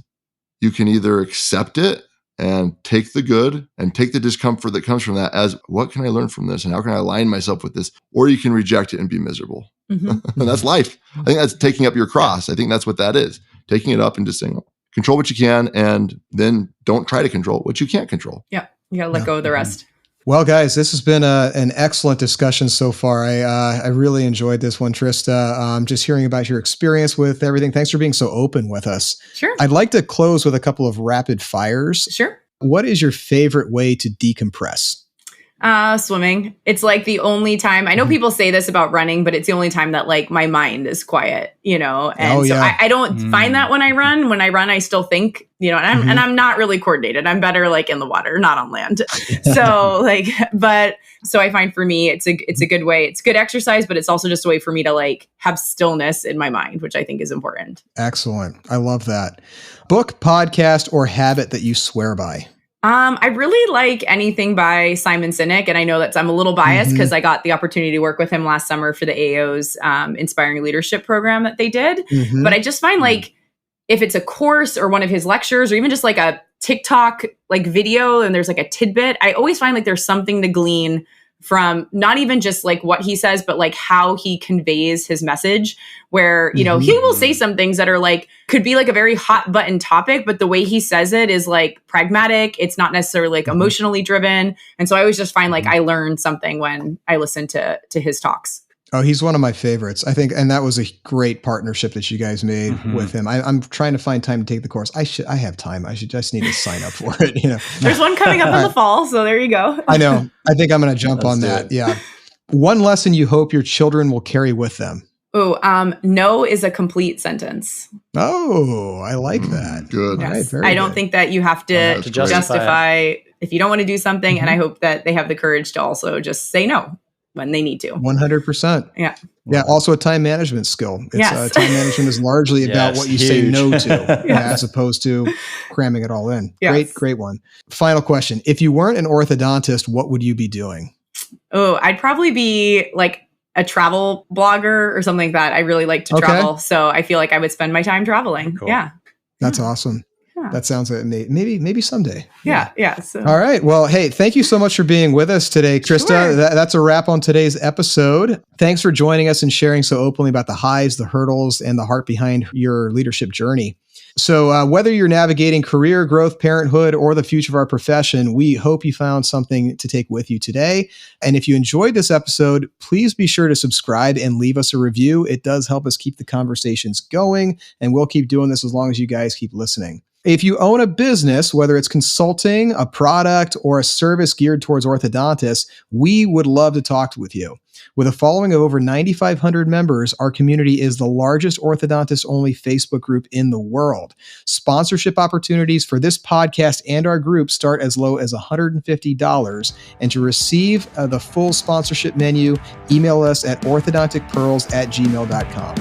you can either accept it and take the good and take the discomfort that comes from that as, what can I learn from this? And how can I align myself with this? Or you can reject it and be miserable. And that's life. I think that's taking up your cross. I think that's what that is. Taking it up and just saying, control what you can, and then don't try to control what you can't control. Yeah. You got to let go of the rest. Well, guys, this has been an excellent discussion so far. I really enjoyed this one, Trista. Just hearing about your experience with everything. Thanks for being so open with us. Sure. I'd like to close with a couple of rapid fires. Sure. What is your favorite way to decompress? Swimming. It's like the only time, I know people say this about running, but it's the only time that like my mind is quiet, and I don't find that when I run. When I run, I still think, and I'm not really coordinated. I'm better like in the water, not on land. So I find for me, it's a good way. It's good exercise, but it's also just a way for me to like have stillness in my mind, which I think is important. Excellent. I love that. Book, podcast, or habit that you swear by? I really like anything by Simon Sinek, and I know that I'm a little biased because I got the opportunity to work with him last summer for the AAO's Inspiring Leadership program that they did. But I just find like if it's a course or one of his lectures or even just like a TikTok like video and there's like a tidbit, I always find like there's something to glean from not even just like what he says, but like how he conveys his message, where, you know, he will say some things that are like, could be like a very hot button topic, but the way he says it is like pragmatic. It's not necessarily like emotionally driven. And so I always just find like I learn something when I listen to his talks. Oh, he's one of my favorites, I think. And that was a great partnership that you guys made with him. I'm trying to find time to take the course. I have time. I just need to sign up for it. You know, there's one coming up in the fall. So there you go. I know. I think I'm going to jump on that. Yeah. One lesson you hope your children will carry with them. Oh, no is a complete sentence. Oh, I like that. Good. Yes. Right, I don't think that you have to justify if you don't want to do something. And I hope that they have the courage to also just say no when they need to. 100%. Yeah. Yeah. Also a time management skill. It's, time management is largely about what you say no to, as opposed to cramming it all in. Yes. Great one. Final question. If you weren't an orthodontist, what would you be doing? Oh, I'd probably be like a travel blogger or something like that. I really like to travel. So I feel like I would spend my time traveling. Cool. Yeah. That's awesome. Yeah. That sounds like maybe someday. Yeah. So. All right. Well, hey, thank you so much for being with us today, Trista. Sure. That's a wrap on today's episode. Thanks for joining us and sharing so openly about the highs, the hurdles, and the heart behind your leadership journey. So whether you're navigating career growth, parenthood, or the future of our profession, we hope you found something to take with you today. And if you enjoyed this episode, please be sure to subscribe and leave us a review. It does help us keep the conversations going, and we'll keep doing this as long as you guys keep listening. If you own a business, whether it's consulting, a product, or a service geared towards orthodontists, we would love to talk with you. With a following of over 9,500 members, our community is the largest orthodontist-only Facebook group in the world. Sponsorship opportunities for this podcast and our group start as low as $150. And to receive the full sponsorship menu, email us at orthodonticpearls@gmail.com.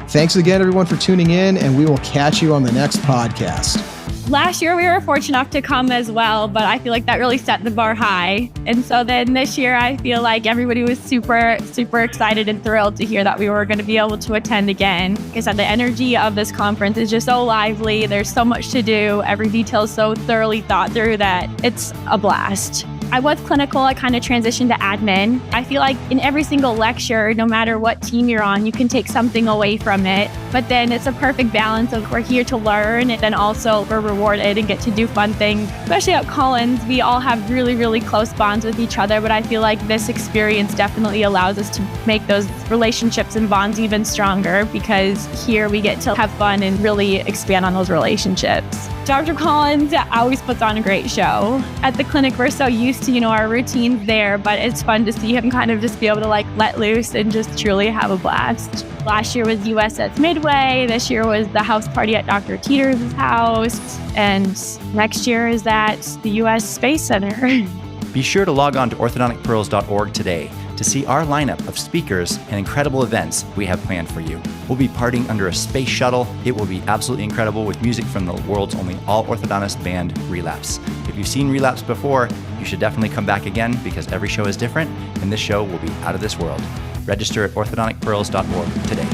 Thanks again, everyone, for tuning in, and we will catch you on the next podcast. Last year, we were fortunate enough to come as well, but I feel like that really set the bar high. And so then this year, I feel like everybody was super, super excited and thrilled to hear that we were going to be able to attend again. Like I said, the energy of this conference is just so lively. There's so much to do. Every detail is so thoroughly thought through that it's a blast. I was clinical. I kind of transitioned to admin. I feel like in every single lecture, no matter what team you're on, you can take something away from it. But then it's a perfect balance of we're here to learn and then also we're rewarded and get to do fun things. Especially at Collins, we all have really, really close bonds with each other. But I feel like this experience definitely allows us to make those relationships and bonds even stronger because here we get to have fun and really expand on those relationships. Dr. Collins always puts on a great show. At the clinic, we're so used to, our routines there, but it's fun to see him kind of just be able to like let loose and just truly have a blast. Last year was USS Midway. This year was the house party at Dr. Teeters' house. And next year is at the US Space Center. Be sure to log on to orthodonticpearls.org today to see our lineup of speakers and incredible events we have planned for you. We'll be partying under a space shuttle. It will be absolutely incredible with music from the world's only all-orthodontist band, Relapse. If you've seen Relapse before, you should definitely come back again because every show is different, and this show will be out of this world. Register at orthodonticpearls.org today.